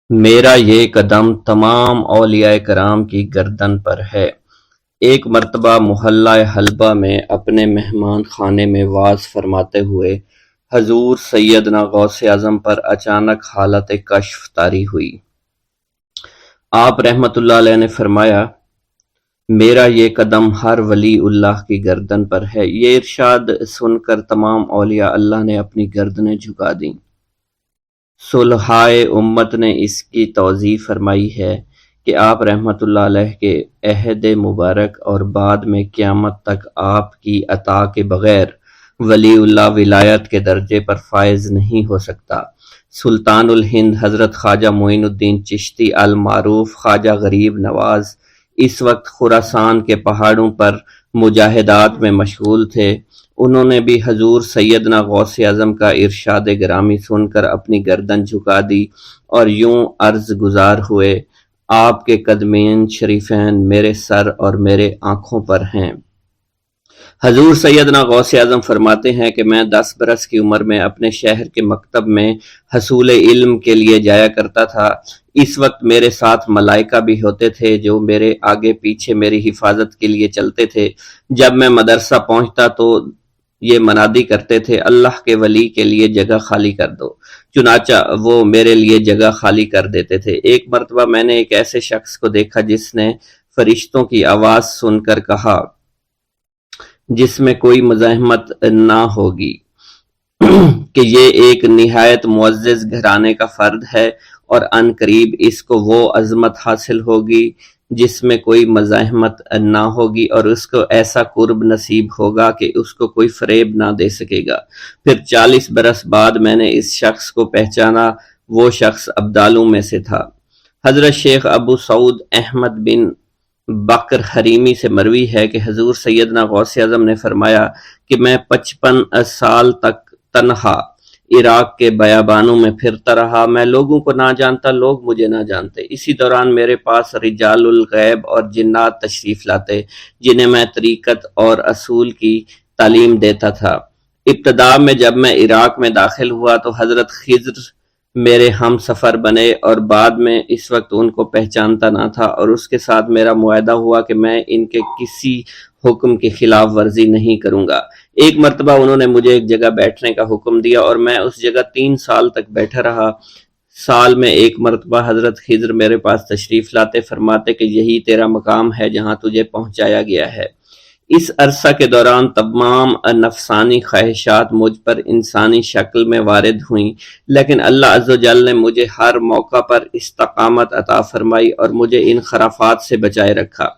میرا یہ قدم تمام اولیاء کرام کی گردن پر ہے۔ ایک مرتبہ محلہ حلبہ میں اپنے مہمان خانے میں وعظ فرماتے ہوئے حضور سیدنا غوث اعظم پر اچانک حالت کشف طاری ہوئی۔ آپ رحمت اللہ علیہ نے فرمایا، میرا یہ قدم ہر ولی اللہ کی گردن پر ہے۔ یہ ارشاد سن کر تمام اولیاء اللہ نے اپنی گردنیں جھکا دیں۔ صلحائے امت نے اس کی توضیح فرمائی ہے کہ آپ رحمت اللہ علیہ کے عہد مبارک اور بعد میں قیامت تک آپ کی عطا کے بغیر ولی اللہ ولایت کے درجے پر فائز نہیں ہو سکتا۔ سلطان الہند حضرت خواجہ معین الدین چشتی المعروف خواجہ غریب نواز اس وقت خراسان کے پہاڑوں پر مجاہدات میں مشغول تھے۔ انہوں نے بھی حضور سیدنا غوث اعظم کا ارشاد گرامی سن کر اپنی گردن جھکا دی اور یوں عرض گزار ہوئے، آپ کے قدمین شریفین میرے سر اور میرے آنکھوں پر ہیں۔ حضور سیدنا غوث اعظم فرماتے ہیں کہ میں 10 برس کی عمر میں اپنے شہر کے مکتب میں حصول علم کے لیے جایا کرتا تھا۔ اس وقت میرے ساتھ ملائکہ بھی ہوتے تھے جو میرے آگے پیچھے میری حفاظت کے لیے چلتے تھے۔ جب میں مدرسہ پہنچتا تو یہ منادی کرتے تھے، اللہ کے ولی کے لیے جگہ خالی کر دو۔ چنانچہ وہ میرے لیے جگہ خالی کر دیتے تھے۔ ایک مرتبہ میں نے ایک ایسے شخص کو دیکھا جس نے فرشتوں کی آواز سن کر کہا، جس میں کوئی مزاحمت نہ ہوگی، کہ یہ ایک نہایت معزز گھرانے کا فرد ہے اور عن قریب اس کو وہ عظمت حاصل ہوگی جس میں کوئی مزاحمت نہ ہوگی، اور اس کو ایسا قرب نصیب ہوگا کہ اس کو کوئی فریب نہ دے سکے گا۔ پھر 40 برس بعد میں نے اس شخص کو پہچانا۔ وہ شخص ابدالوں میں سے تھا۔ حضرت شیخ ابو سعود احمد بن بکر حریمی سے مروی ہے کہ حضور سیدنا غوث اعظم نے فرمایا کہ میں 55 سال تک تنہا عراق کے بیابانوں میں پھرتا رہا۔ میں لوگوں کو نہ جانتا، لوگ مجھے نہ جانتے۔ اسی دوران میرے پاس رجال الغیب اور جنات تشریف لاتے جنہیں میں طریقت اور اصول کی تعلیم دیتا تھا۔ ابتدا میں جب میں عراق میں داخل ہوا تو حضرت خضر میرے ہم سفر بنے، اور بعد میں اس وقت ان کو پہچانتا نہ تھا، اور اس کے ساتھ میرا معاہدہ ہوا کہ میں ان کے کسی حکم کی خلاف ورزی نہیں کروں گا۔ ایک مرتبہ انہوں نے مجھے ایک جگہ بیٹھنے کا حکم دیا اور میں اس جگہ 3 سال تک بیٹھا رہا۔ سال میں ایک مرتبہ حضرت خضر میرے پاس تشریف لاتے، فرماتے کہ یہی تیرا مقام ہے جہاں تجھے پہنچایا گیا ہے۔ اس عرصہ کے دوران تمام نفسانی خواہشات مجھ پر انسانی شکل میں وارد ہوئیں، لیکن اللہ عز و جل نے مجھے ہر موقع پر استقامت عطا فرمائی اور مجھے ان خرافات سے بچائے رکھا۔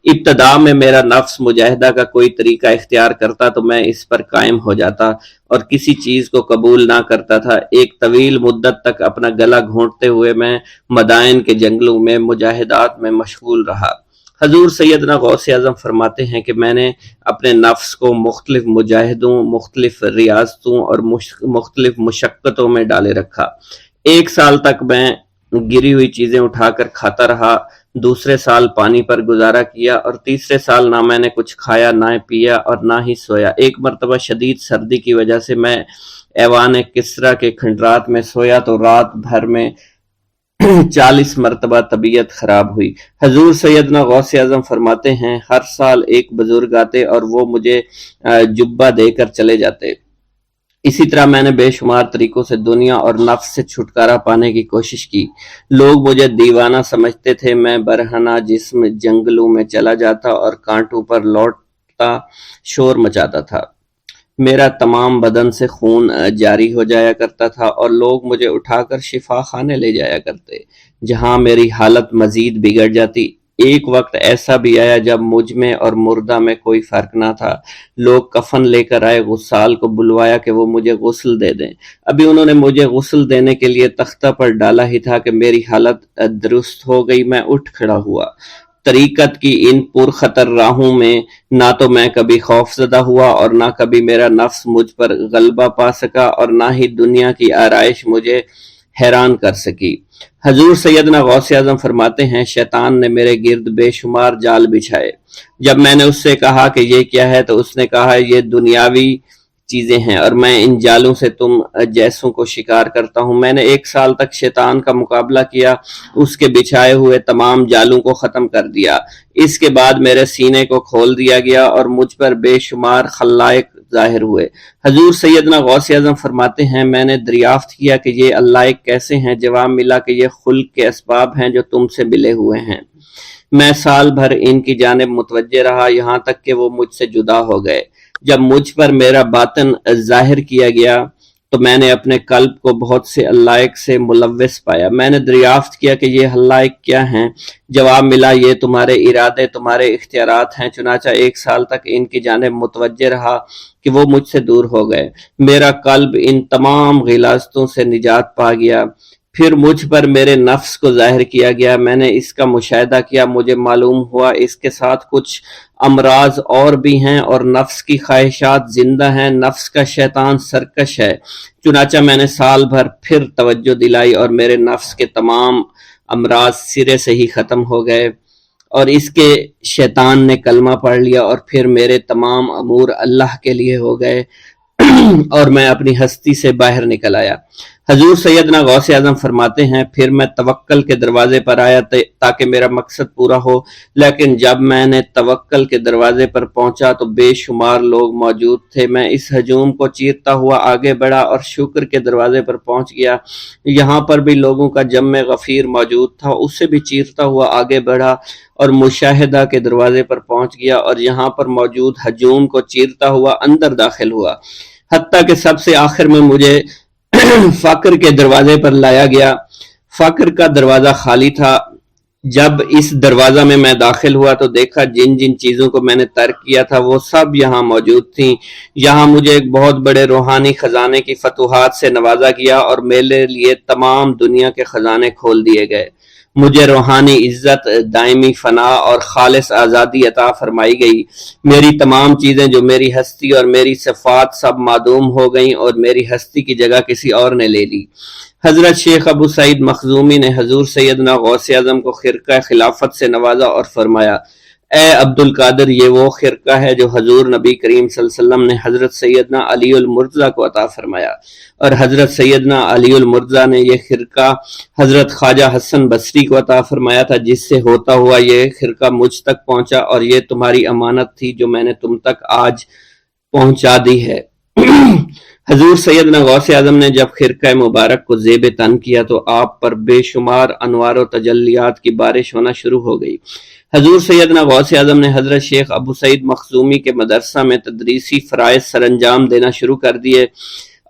ابتدا میں میرا نفس مجاہدہ کا کوئی طریقہ اختیار کرتا تو میں اس پر قائم ہو جاتا اور کسی چیز کو قبول نہ کرتا تھا۔ ایک طویل مدت تک اپنا گلا گھونٹتے ہوئے میں مدائن کے جنگلوں میں مجاہدات میں مشغول رہا۔ حضور سیدنا غوث اعظم فرماتے ہیں کہ میں نے اپنے نفس کو مختلف مجاہدوں، مختلف ریاضتوں اور مختلف مشقتوں میں ڈالے رکھا۔ 1 سال تک میں گری ہوئی چیزیں اٹھا کر کھاتا رہا، دوسرے سال پانی پر گزارا کیا، اور تیسرے سال نہ میں نے کچھ کھایا، نہ پیا اور نہ ہی سویا۔ ایک مرتبہ شدید سردی کی وجہ سے میں ایوان کسریٰ کے کھنڈرات میں سویا تو رات بھر میں 40 مرتبہ طبیعت خراب ہوئی۔ حضور سیدنا غوث اعظم فرماتے ہیں، ہر سال ایک بزرگ آتے اور وہ مجھے جبہ دے کر چلے جاتے۔ اسی طرح میں نے بے شمار طریقوں سے دنیا اور نفس سے چھٹکارا پانے کی کوشش کی۔ لوگ مجھے دیوانہ سمجھتے تھے۔ میں برہنہ جسم جنگلوں میں چلا جاتا اور کانٹوں پر لوٹتا شور مچاتا تھا۔ میرا تمام بدن سے خون جاری ہو جایا کرتا تھا اور لوگ مجھے اٹھا کر شفا خانے لے جایا کرتے، جہاں میری حالت مزید بگڑ جاتی۔ ایک وقت ایسا بھی آیا جب مجھ میں اور مردہ میں کوئی فرق نہ تھا۔ لوگ کفن لے کر آئے، غسال کو بلوایا کہ وہ مجھے غسل دے دیں۔ ابھی انہوں نے مجھے غسل دینے کے لیے تختہ پر ڈالا ہی تھا کہ میری حالت درست ہو گئی۔ میں اٹھ کھڑا ہوا۔ طریقت کی ان پرخطر راہوں میں نہ تو میں کبھی خوف زدہ ہوا اور نہ کبھی میرا نفس مجھ پر غلبہ پا سکا، اور نہ ہی دنیا کی آرائش مجھے حیران کر سکی۔ حضور سیدنا غوث اعظم فرماتے ہیں، شیطان نے میرے گرد بے شمار جال بچھائے۔ جب میں نے اس سے کہا کہ یہ کیا ہے تو اس نے کہا، یہ دنیاوی چیزیں ہیں اور میں ان جالوں سے تم جیسوں کو شکار کرتا ہوں۔ میں نے 1 سال تک شیطان کا مقابلہ کیا، اس کے بچھائے ہوئے تمام جالوں کو ختم کر دیا۔ اس کے بعد میرے سینے کو کھول دیا گیا اور مجھ پر بے شمار خلائق ظاہر ہوئے۔ حضور سیدنا غوث اعظم فرماتے ہیں میں نے دریافت کیا کہ یہ علائق کیسے ہیں؟ جواب ملا کہ یہ خلق کے اسباب ہیں جو تم سے ملے ہوئے ہیں۔ میں سال بھر ان کی جانب متوجہ رہا یہاں تک کہ وہ مجھ سے جدا ہو گئے۔ جب مجھ پر میرا باطن ظاہر کیا گیا تو میں نے اپنے قلب کو بہت سے علائق سے ملوث پایا۔ میں نے دریافت کیا کہ یہ علائق کیا ہیں؟ جواب ملا یہ تمہارے ارادے، تمہارے اختیارات ہیں۔ چنانچہ 1 سال تک ان کی جانب متوجہ رہا کہ وہ مجھ سے دور ہو گئے۔ میرا قلب ان تمام غلاظتوں سے نجات پا گیا۔ پھر مجھ پر میرے نفس کو ظاہر کیا گیا، میں نے اس کا مشاہدہ کیا، مجھے معلوم ہوا اس کے ساتھ کچھ امراض اور بھی ہیں اور نفس کی خواہشات زندہ ہیں، نفس کا شیطان سرکش ہے۔ چنانچہ میں نے سال بھر پھر توجہ دلائی اور میرے نفس کے تمام امراض سرے سے ہی ختم ہو گئے اور اس کے شیطان نے کلمہ پڑھ لیا اور پھر میرے تمام امور اللہ کے لیے ہو گئے اور میں اپنی ہستی سے باہر نکل آیا۔ حضور سیدنا غوث اعظم فرماتے ہیں پھر میں توکل کے دروازے پر آیا تاکہ میرا مقصد پورا ہو، لیکن جب میں نے توکل کے دروازے پر پہنچا تو بے شمار لوگ موجود تھے۔ میں اس ہجوم کو چیرتا ہوا آگے بڑھا اور شکر کے دروازے پر پہنچ گیا، یہاں پر بھی لوگوں کا جمع غفیر موجود تھا، اس سے بھی چیرتا ہوا آگے بڑھا اور مشاہدہ کے دروازے پر پہنچ گیا اور یہاں پر موجود ہجوم کو چیرتا ہوا اندر داخل ہوا، حتیٰ کہ سب سے آخر میں مجھے فقر کے دروازے پر لایا گیا۔ فقر کا دروازہ خالی تھا۔ جب اس دروازہ میں داخل ہوا تو دیکھا جن جن چیزوں کو میں نے ترک کیا تھا وہ سب یہاں موجود تھیں۔ یہاں مجھے ایک بہت بڑے روحانی خزانے کی فتوحات سے نوازا گیا اور میرے لیے تمام دنیا کے خزانے کھول دیے گئے۔ مجھے روحانی عزت، دائمی فنا اور خالص آزادی عطا فرمائی گئی۔ میری تمام چیزیں جو میری ہستی اور میری صفات سب معدوم ہو گئیں اور میری ہستی کی جگہ کسی اور نے لے لی۔ حضرت شیخ ابو سعید مخزومی نے حضور سیدنا غوث اعظم کو خرقہ خلافت سے نوازا اور فرمایا اے عبد القادر، یہ وہ خرقہ ہے جو حضور نبی کریم صلی اللہ علیہ وسلم نے حضرت سیدنا علی المرتضیٰ کو عطا فرمایا، اور حضرت سیدنا علی المرتضیٰ نے یہ خرقہ حضرت خواجہ حسن بصری کو عطا فرمایا تھا، جس سے ہوتا ہوا یہ خرقہ مجھ تک پہنچا، اور یہ تمہاری امانت تھی جو میں نے تم تک آج پہنچا دی ہے۔ حضور سیدنا غوث اعظم نے جب خرقہ مبارک کو زیب تن کیا تو آپ پر بے شمار انوار و تجلیات کی بارش ہونا شروع ہو گئی۔ حضور سیدنا غوث اعظم نے حضرت شیخ ابو سعید مخزومی کے مدرسہ میں تدریسی فرائض سر انجام دینا شروع کر دیے۔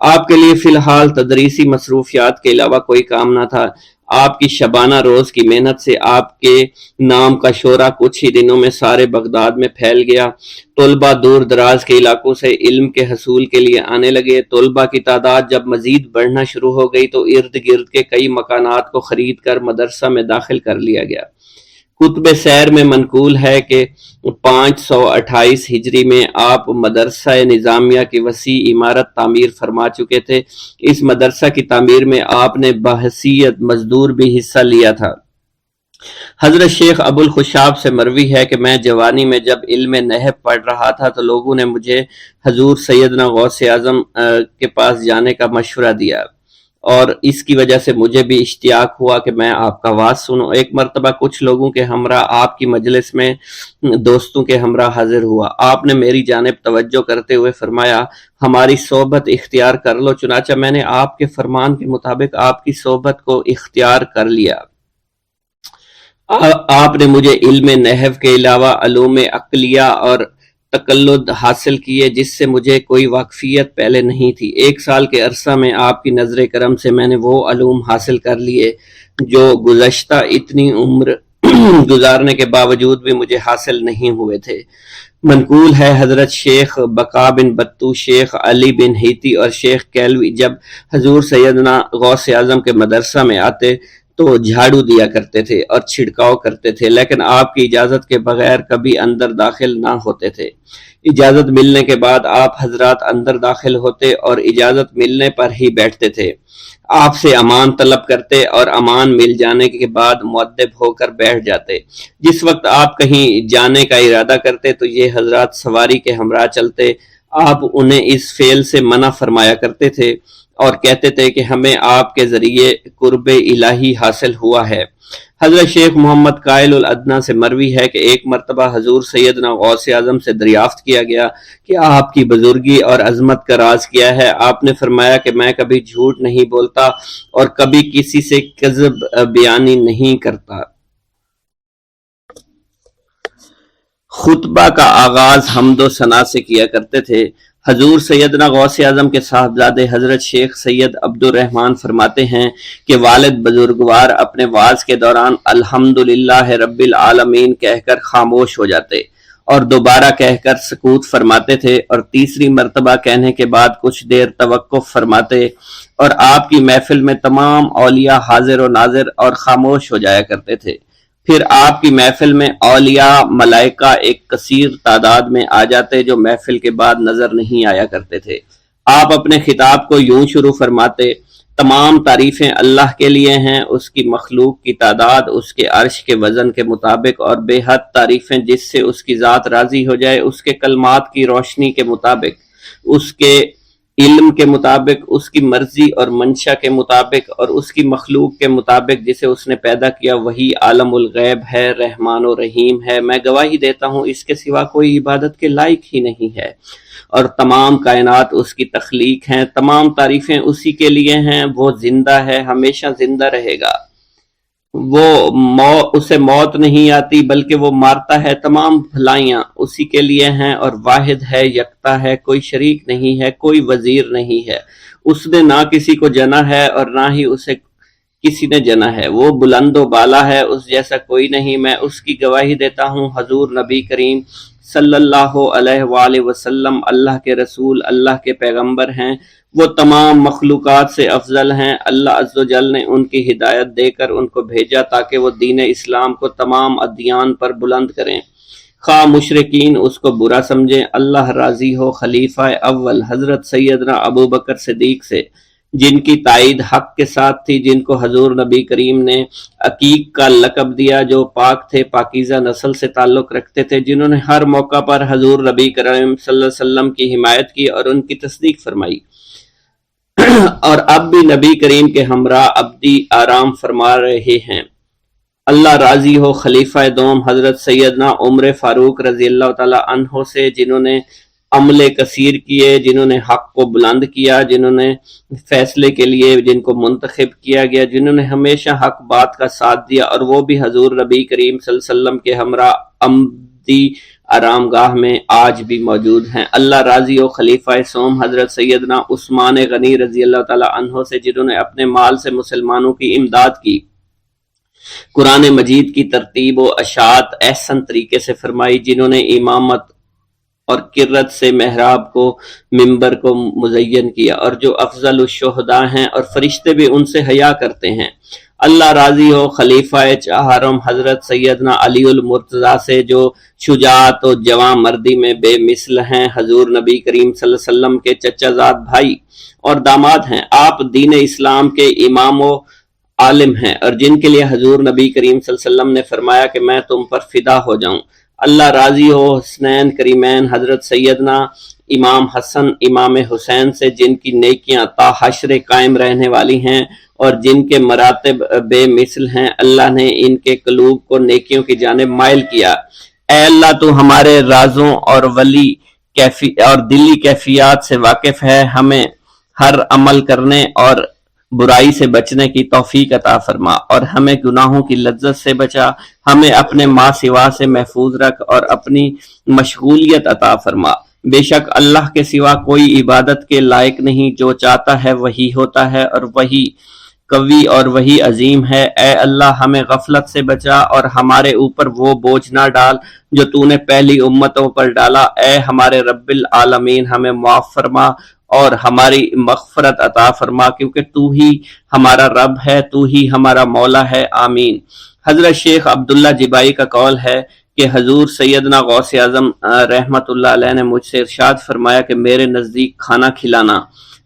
آپ کے لیے فی الحال تدریسی مصروفیات کے علاوہ کوئی کام نہ تھا۔ آپ کی شبانہ روز کی محنت سے آپ کے نام کا شعرہ کچھ ہی دنوں میں سارے بغداد میں پھیل گیا۔ طلبہ دور دراز کے علاقوں سے علم کے حصول کے لیے آنے لگے۔ طلبہ کی تعداد جب مزید بڑھنا شروع ہو گئی تو ارد گرد کے کئی مکانات کو خرید کر مدرسہ میں داخل کر لیا گیا۔ کتب سیر میں منقول ہے کہ 528 ہجری میں آپ مدرسہ نظامیہ کی وسیع عمارت تعمیر فرما چکے تھے۔ اس مدرسہ کی تعمیر میں آپ نے بحیثیت مزدور بھی حصہ لیا تھا۔ حضرت شیخ ابو الخشاب سے مروی ہے کہ میں جوانی میں جب علم نحو پڑھ رہا تھا تو لوگوں نے مجھے حضور سیدنا غوث اعظم کے پاس جانے کا مشورہ دیا، اور اس کی وجہ سے مجھے بھی اشتیاق ہوا کہ میں آپ کا واز سنوں۔ ایک مرتبہ کچھ لوگوں کے ہمراہ آپ کی مجلس میں دوستوں کے ہمراہ حاضر ہوا۔ آپ نے میری جانب توجہ کرتے ہوئے فرمایا ہماری صحبت اختیار کر لو۔ چنانچہ میں نے آپ کے فرمان کے مطابق آپ کی صحبت کو اختیار کر لیا۔ آپ نے مجھے علم نحو کے علاوہ علوم عقلیہ اور تقلد حاصل کیے جس سے مجھے کوئی واقفیت پہلے نہیں تھی۔ 1 سال کے عرصہ میں آپ کی نظر کرم سے میں نے وہ علوم حاصل کر لیے جو گزشتہ اتنی عمر گزارنے کے باوجود بھی مجھے حاصل نہیں ہوئے تھے۔ منقول ہے حضرت شیخ بقا بن بطو، شیخ علی بن ہیتی اور شیخ کیلوی جب حضور سیدنا غوث اعظم کے مدرسہ میں آتے تو جھاڑو دیا کرتے تھے اور چھڑکاؤ کرتے تھے، لیکن آپ کی اجازت کے بغیر کبھی اندر داخل نہ ہوتے تھے۔ اجازت ملنے کے بعد آپ حضرات اندر داخل ہوتے اور اجازت ملنے پر ہی بیٹھتے تھے۔ آپ سے امان طلب کرتے اور امان مل جانے کے بعد مؤدب ہو کر بیٹھ جاتے۔ جس وقت آپ کہیں جانے کا ارادہ کرتے تو یہ حضرات سواری کے ہمراہ چلتے۔ آپ انہیں اس فعل سے منع فرمایا کرتے تھے اور کہتے تھے کہ ہمیں آپ کے ذریعے قرب الہی حاصل ہوا ہے۔ حضرت شیخ محمد قائل الادنیٰ سے مروی ہے کہ ایک مرتبہ حضور سیدنا غوث اعظم سے دریافت کیا گیا کہ آپ کی بزرگی اور عظمت کا راز کیا ہے؟ آپ نے فرمایا کہ میں کبھی جھوٹ نہیں بولتا اور کبھی کسی سے کذب بیانی نہیں کرتا۔ خطبہ کا آغاز حمد و ثنا سے کیا کرتے تھے۔ حضور سیدنا غوث اعظم کے صاحبزادے حضرت شیخ سید عبد الرحمن فرماتے ہیں کہ والد بزرگوار اپنے وعظ کے دوران الحمدللہ رب العالمین کہہ کر خاموش ہو جاتے اور دوبارہ کہہ کر سکوت فرماتے تھے اور تیسری مرتبہ کہنے کے بعد کچھ دیر توقف فرماتے، اور آپ کی محفل میں تمام اولیاء حاضر و ناظر اور خاموش ہو جایا کرتے تھے۔ پھر آپ کی محفل میں اولیاء ملائکہ ایک کثیر تعداد میں آ جاتے جو محفل کے بعد نظر نہیں آیا کرتے تھے۔ آپ اپنے خطاب کو یوں شروع فرماتے: تمام تعریفیں اللہ کے لیے ہیں، اس کی مخلوق کی تعداد اس کے عرش کے وزن کے مطابق، اور بے حد تعریفیں جس سے اس کی ذات راضی ہو جائے، اس کے کلمات کی روشنی کے مطابق، اس کے علم کے مطابق، اس کی مرضی اور منشا کے مطابق، اور اس کی مخلوق کے مطابق جسے اس نے پیدا کیا وہی عالم الغیب ہے، رحمان و رحیم ہے۔ میں گواہی دیتا ہوں اس کے سوا کوئی عبادت کے لائق ہی نہیں ہے، اور تمام کائنات اس کی تخلیق ہیں، تمام تعریفیں اسی کے لیے ہیں۔ وہ زندہ ہے، ہمیشہ زندہ رہے گا، اسے موت نہیں آتی بلکہ وہ مارتا ہے۔ تمام بھلائیاں اسی کے لیے ہیں اور واحد ہے، یکتا ہے، کوئی شریک نہیں ہے، کوئی وزیر نہیں ہے۔ اس نے نہ کسی کو جنا ہے اور نہ ہی اسے کسی نے جنا ہے۔ وہ بلند و بالا ہے، اس جیسا کوئی نہیں۔ میں اس کی گواہی دیتا ہوں حضور نبی کریم صلی اللہ علیہ وآلہ وسلم اللہ کے رسول، اللہ کے پیغمبر ہیں۔ وہ تمام مخلوقات سے افضل ہیں۔ اللہ عز و جل نے ان کی ہدایت دے کر ان کو بھیجا تاکہ وہ دین اسلام کو تمام ادیان پر بلند کریں، خواہ مشرکین اس کو برا سمجھیں۔ اللہ راضی ہو خلیفہ اول حضرت سیدنا ابو بکر صدیق سے، جن کی تائید حق کے ساتھ تھی، جن کو حضور نبی کریم نے عقیق کا لقب دیا، جو پاک تھے، پاکیزہ نسل سے تعلق رکھتے تھے، جنہوں نے ہر موقع پر حضور نبی کریم صلی اللہ علیہ وسلم کی حمایت کی اور ان کی تصدیق فرمائی، اور اب بھی نبی کریم کے ہمراہ ابدی آرام فرما رہے ہیں۔ اللہ راضی ہو خلیفہ دوم حضرت سیدنا عمر فاروق رضی اللہ تعالی عنہ سے، جنہوں نے عمل کثیر کیے، جنہوں نے حق کو بلند کیا، جنہوں نے فیصلے کے لیے جن کو منتخب کیا گیا، جنہوں نے ہمیشہ حق بات کا ساتھ دیا، اور وہ بھی حضور نبی کریم صلی اللہ علیہ وسلم کے ہمراہ ابدی آرام گاہ میں آج بھی موجود ہیں۔ اللہ راضی ہو خلیفہ سوم حضرت سیدنا عثمان غنی رضی اللہ تعالی عنہ سے، جنہوں نے اپنے مال سے مسلمانوں کی امداد کی، قرآن مجید کی ترتیب و اشاعت احسن طریقے سے فرمائی، جنہوں نے امامت اور قرت سے محراب کو، منبر کو مزین کیا، اور جو افضل الشہداء ہیں اور فرشتے بھی ان سے حیا کرتے ہیں۔ اللہ راضی ہو خلیفہ چہارم حضرت سیدنا علی المرتضیٰ سے، جو شجاعت و جواں مردی میں بے مثل ہیں، حضور نبی کریم صلی اللہ علیہ وسلم کے چچا زاد بھائی اور داماد ہیں۔ آپ دین اسلام کے امام و عالم ہیں، اور جن کے لیے حضور نبی کریم صلی اللہ علیہ وسلم نے فرمایا کہ میں تم پر فدا ہو جاؤں۔ اللہ راضی ہو حسنین کریمین حضرت سیدنا امام حسن امام حسین سے، جن کی نیکیاں تا حشر قائم رہنے والی ہیں اور جن کے مراتب بے مثل ہیں۔ اللہ نے ان کے قلوب کو نیکیوں کی جانب مائل کیا۔ اے اللہ تو ہمارے رازوں اور دلی کیفیات سے واقف ہے، ہمیں ہر عمل کرنے اور برائی سے بچنے کی توفیق عطا فرما، اور ہمیں گناہوں کی لذت سے بچا، ہمیں اپنے ما سوا سے محفوظ رکھ اور اپنی مشغولیت عطا فرما۔ بے شک اللہ کے سوا کوئی عبادت کے لائق نہیں، جو چاہتا ہے وہی ہوتا ہے، اور وہی قوی اور وہی عظیم ہے۔ اے اللہ ہمیں غفلت سے بچا اور ہمارے اوپر وہ بوجھ نہ ڈال جو تو نے پہلی امتوں پر ڈالا۔ اے ہمارے رب العالمین ہمیں معاف فرما اور ہماری مغفرت عطا فرما، کیونکہ تو ہی ہمارا رب ہے، تو ہی ہمارا مولا ہے، آمین۔ حضرت شیخ عبداللہ جبائی کا قول ہے کہ حضور سیدنا غوث اعظم رحمت اللہ علیہ نے مجھ سے ارشاد فرمایا کہ میرے نزدیک کھانا کھلانا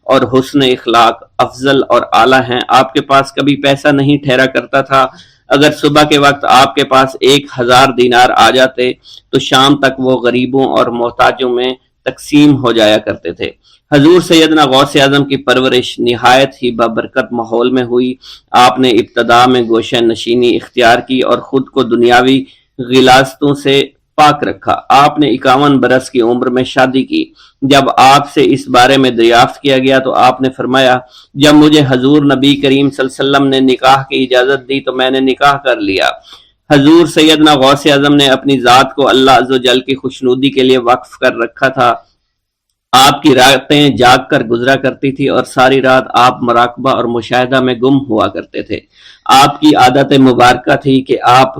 اور حسن اخلاق افضل اور اعلیٰ ہیں۔ آپ کے پاس کبھی پیسہ نہیں ٹھہرا کرتا تھا، اگر صبح کے وقت آپ کے پاس 1000 دینار آ جاتے تو شام تک وہ غریبوں اور محتاجوں میں تقسیم ہو جایا کرتے تھے۔ حضور سیدنا غوث اعظم کی پرورش نہایت ہی بابرکت ماحول میں ہوئی۔ آپ نے ابتدا میں گوشہ نشینی اختیار کی اور خود کو دنیاوی غلاظتوں سے پاک رکھا۔ آپ نے 51 برس کی عمر میں شادی کی۔ جب آپ سے اس بارے میں دریافت کیا گیا تو آپ نے فرمایا، جب مجھے حضور نبی کریم صلی اللہ علیہ وسلم نے نکاح کی اجازت دی تو میں نے نکاح کر لیا۔ حضور سیدنا غوث اعظم نے اپنی ذات کو اللہ عز و جل کی خوشنودی کے لیے وقف کر رکھا تھا۔ آپ کی راتیں جاگ کر گزرا کرتی تھی اور ساری رات آپ مراقبہ اور مشاہدہ میں گم ہوا کرتے تھے۔ آپ کی عادت مبارکہ تھی کہ آپ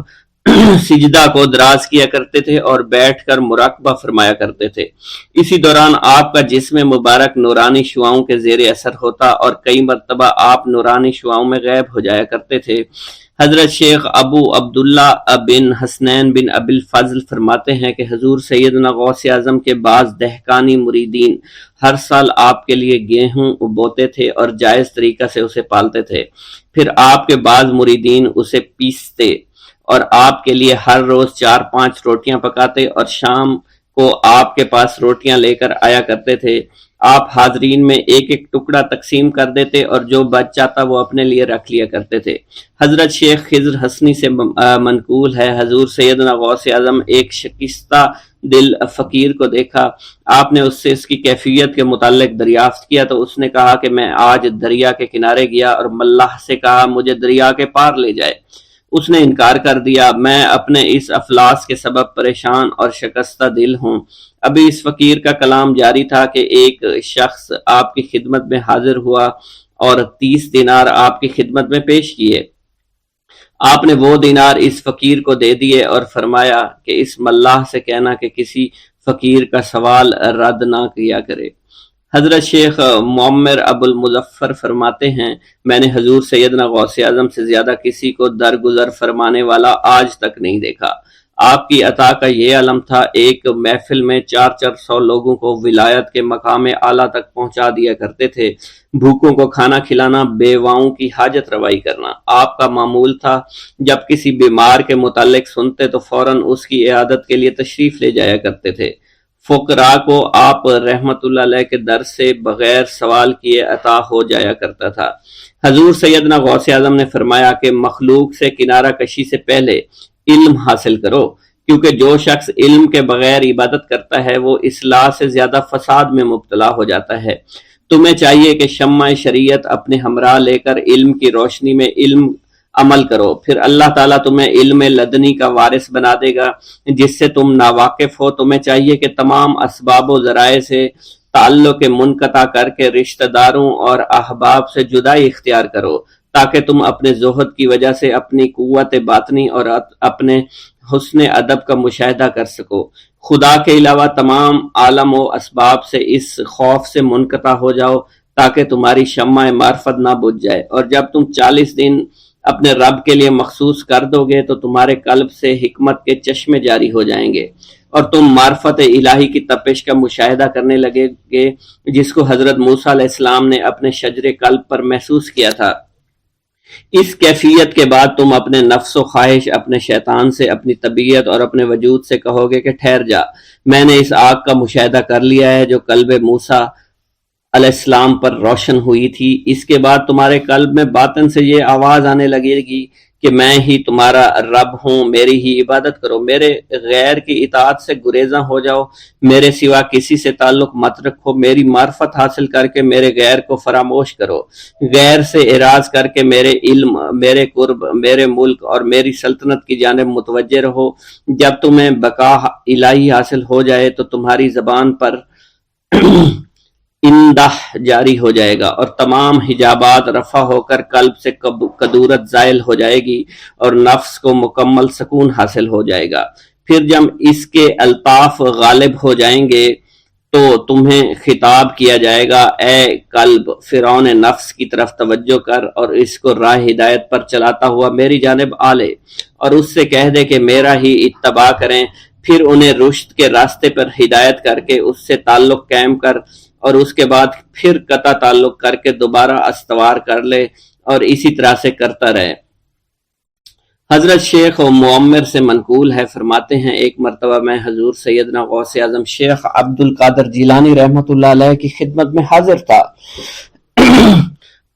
سجدہ کو دراز کیا کرتے تھے اور بیٹھ کر مراقبہ فرمایا کرتے تھے۔ اسی دوران آپ کا جسم مبارک نورانی شعاؤں کے زیر اثر ہوتا اور کئی مرتبہ آپ نورانی شعاؤں میں غائب ہو جایا کرتے تھے۔ حضرت شیخ ابو عبداللہ بن حسنین بن ابی الفضل فرماتے ہیں کہ حضور سیدنا غوث اعظم کے بعض دہقانی مریدین ہر سال آپ کے لیے گیہوں بوتے تھے اور جائز طریقہ سے اسے پالتے تھے۔ پھر آپ کے بعض مریدین اسے پیستے اور آپ کے لیے ہر روز 4-5 روٹیاں پکاتے اور شام کو آپ کے پاس روٹیاں لے کر آیا کرتے تھے۔ آپ حاضرین میں ایک ایک ٹکڑا تقسیم کر دیتے اور جو بچ جاتا وہ اپنے لیے رکھ لیا کرتے تھے۔ حضرت شیخ خضر حسنی سے منقول ہے، حضور سیدنا غوث اعظم ایک شکستہ دل فقیر کو دیکھا۔ آپ نے اس سے اس کی کیفیت کے متعلق دریافت کیا تو اس نے کہا کہ میں آج دریا کے کنارے گیا اور ملاح سے کہا مجھے دریا کے پار لے جائے۔ اس نے انکار کر دیا۔ میں اپنے اس افلاس کے سبب پریشان اور شکستہ دل ہوں۔ ابھی اس فقیر کا کلام جاری تھا کہ ایک شخص آپ کی خدمت میں حاضر ہوا اور 30 دینار آپ کی خدمت میں پیش کیے۔ آپ نے وہ دینار اس فقیر کو دے دیے اور فرمایا کہ اس ملاح سے کہنا کہ کسی فقیر کا سوال رد نہ کیا کرے۔ حضرت شیخ معمر ابو المظفر فرماتے ہیں، میں نے حضور سیدنا غوث اعظم سے زیادہ کسی کو درگزر فرمانے والا آج تک نہیں دیکھا۔ آپ کی عطا کا یہ علم تھا، ایک محفل میں 400 لوگوں کو ولایت کے مقام اعلیٰ تک پہنچا دیا کرتے تھے۔ بھوکوں کو کھانا کھلانا، بیواؤں کی حاجت روائی کرنا آپ کا معمول تھا۔ جب کسی بیمار کے متعلق سنتے تو فوراً اس کی عیادت کے لیے تشریف لے جایا کرتے تھے۔ فقراء کو آپ رحمت اللہ علیہ کے در سے بغیر سوال کیے عطا ہو جایا کرتا تھا۔ حضور سیدنا غوث اعظم نے فرمایا کہ مخلوق سے کنارہ کشی سے پہلے علم حاصل کرو، کیونکہ جو شخص علم کے بغیر عبادت کرتا ہے وہ اصلاح سے زیادہ فساد میں مبتلا ہو جاتا ہے۔ تمہیں چاہیے کہ شمع شریعت اپنے ہمراہ لے کر علم کی روشنی میں علم عمل کرو، پھر اللہ تعالیٰ تمہیں علم لدنی کا وارث بنا دے گا جس سے تم ناواقف ہو۔ تمہیں چاہیے کہ تمام اسباب و ذرائع سے تعلق منقطع کر کے رشتہ داروں اور احباب سے جدائی اختیار کرو، تاکہ تم اپنے زہد کی وجہ سے اپنی قوت باطنی اور اپنے حسن ادب کا مشاہدہ کر سکو۔ خدا کے علاوہ تمام عالم و اسباب سے اس خوف سے منقطع ہو جاؤ تاکہ تمہاری شمع معرفت نہ بجھ جائے، اور جب تم 40 دن اپنے رب کے لیے مخصوص کر دو گے تو تمہارے قلب سے حکمت کے چشمے جاری ہو جائیں گے اور تم معرفت الہی کی تپش کا مشاہدہ کرنے لگے گے جس کو حضرت موسیٰ علیہ السلام نے اپنے شجر قلب پر محسوس کیا تھا۔ اس کیفیت کے بعد تم اپنے نفس و خواہش، اپنے شیطان سے، اپنی طبیعت اور اپنے وجود سے کہو گے کہ ٹھہر جا، میں نے اس آگ کا مشاہدہ کر لیا ہے جو قلب موسیٰ علیہ السلام پر روشن ہوئی تھی۔ اس کے بعد تمہارے قلب میں باطن سے یہ آواز آنے لگے گی کہ میں ہی تمہارا رب ہوں، میری ہی عبادت کرو، میرے غیر کی اطاعت سے گریزاں ہو جاؤ، میرے سوا کسی سے تعلق مت رکھو، میری معرفت حاصل کر کے میرے غیر کو فراموش کرو، غیر سے اعراض کر کے میرے علم، میرے قرب، میرے ملک اور میری سلطنت کی جانب متوجہ رہو۔ جب تمہیں بقا الہی حاصل ہو جائے تو تمہاری زبان پر اندہ جاری ہو جائے گا اور تمام حجابات رفع ہو کر قلب سے کدورت زائل ہو جائے گی اور نفس کو مکمل سکون حاصل ہو جائے گا۔ پھر جب اس کے الطاف غالب ہو جائیں گے تو تمہیں خطاب کیا جائے گا، اے قلب، فرعون نفس کی طرف توجہ کر اور اس کو راہ ہدایت پر چلاتا ہوا میری جانب آ لے اور اس سے کہہ دے کہ میرا ہی اتباع کریں۔ پھر انہیں رشد کے راستے پر ہدایت کر کے اس سے تعلق قائم کر اور اس کے بعد پھر قطع تعلق کر کے دوبارہ استوار کر لے اور اسی طرح سے کرتا رہے۔ حضرت شیخ و معمر سے منقول ہے، فرماتے ہیں ایک مرتبہ میں حضور سیدنا غوث اعظم شیخ عبد القادر جیلانی رحمۃ اللہ علیہ کی خدمت میں حاضر تھا۔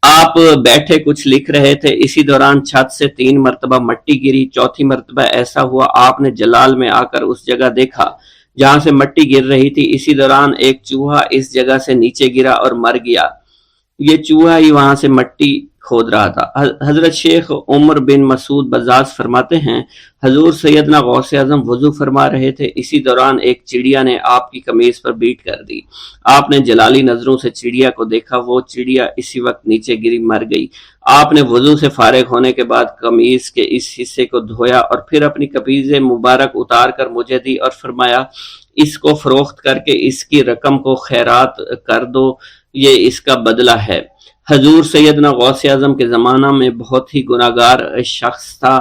آپ بیٹھے کچھ لکھ رہے تھے، اسی دوران چھت سے 3 مرتبہ مٹی گری، چوتھی مرتبہ ایسا ہوا آپ نے جلال میں آ کر اس جگہ دیکھا جہاں سے مٹی گر رہی تھی، اسی دوران ایک چوہا اس جگہ سے نیچے گرا اور مر گیا، یہ چوہا ہی وہاں سے مٹی کھود رہا تھا۔ حضرت شیخ عمر بن مسعود بزاز فرماتے ہیں حضور سیدنا غوث اعظم وضو فرما رہے تھے، اسی دوران ایک چڑیا نے آپ کی قمیض پر بیٹ کر دی، آپ نے جلالی نظروں سے چڑیا کو دیکھا، وہ چڑیا اسی وقت نیچے گری مر گئی۔ آپ نے وضو سے فارغ ہونے کے بعد قمیض کے اس حصے کو دھویا اور پھر اپنی قمیض مبارک اتار کر مجھے دی اور فرمایا اس کو فروخت کر کے اس کی رقم کو خیرات کر دو، یہ اس کا بدلہ ہے۔ حضور سیدنا غوث اعظم کے زمانہ میں بہت ہی گناہگار شخص تھا،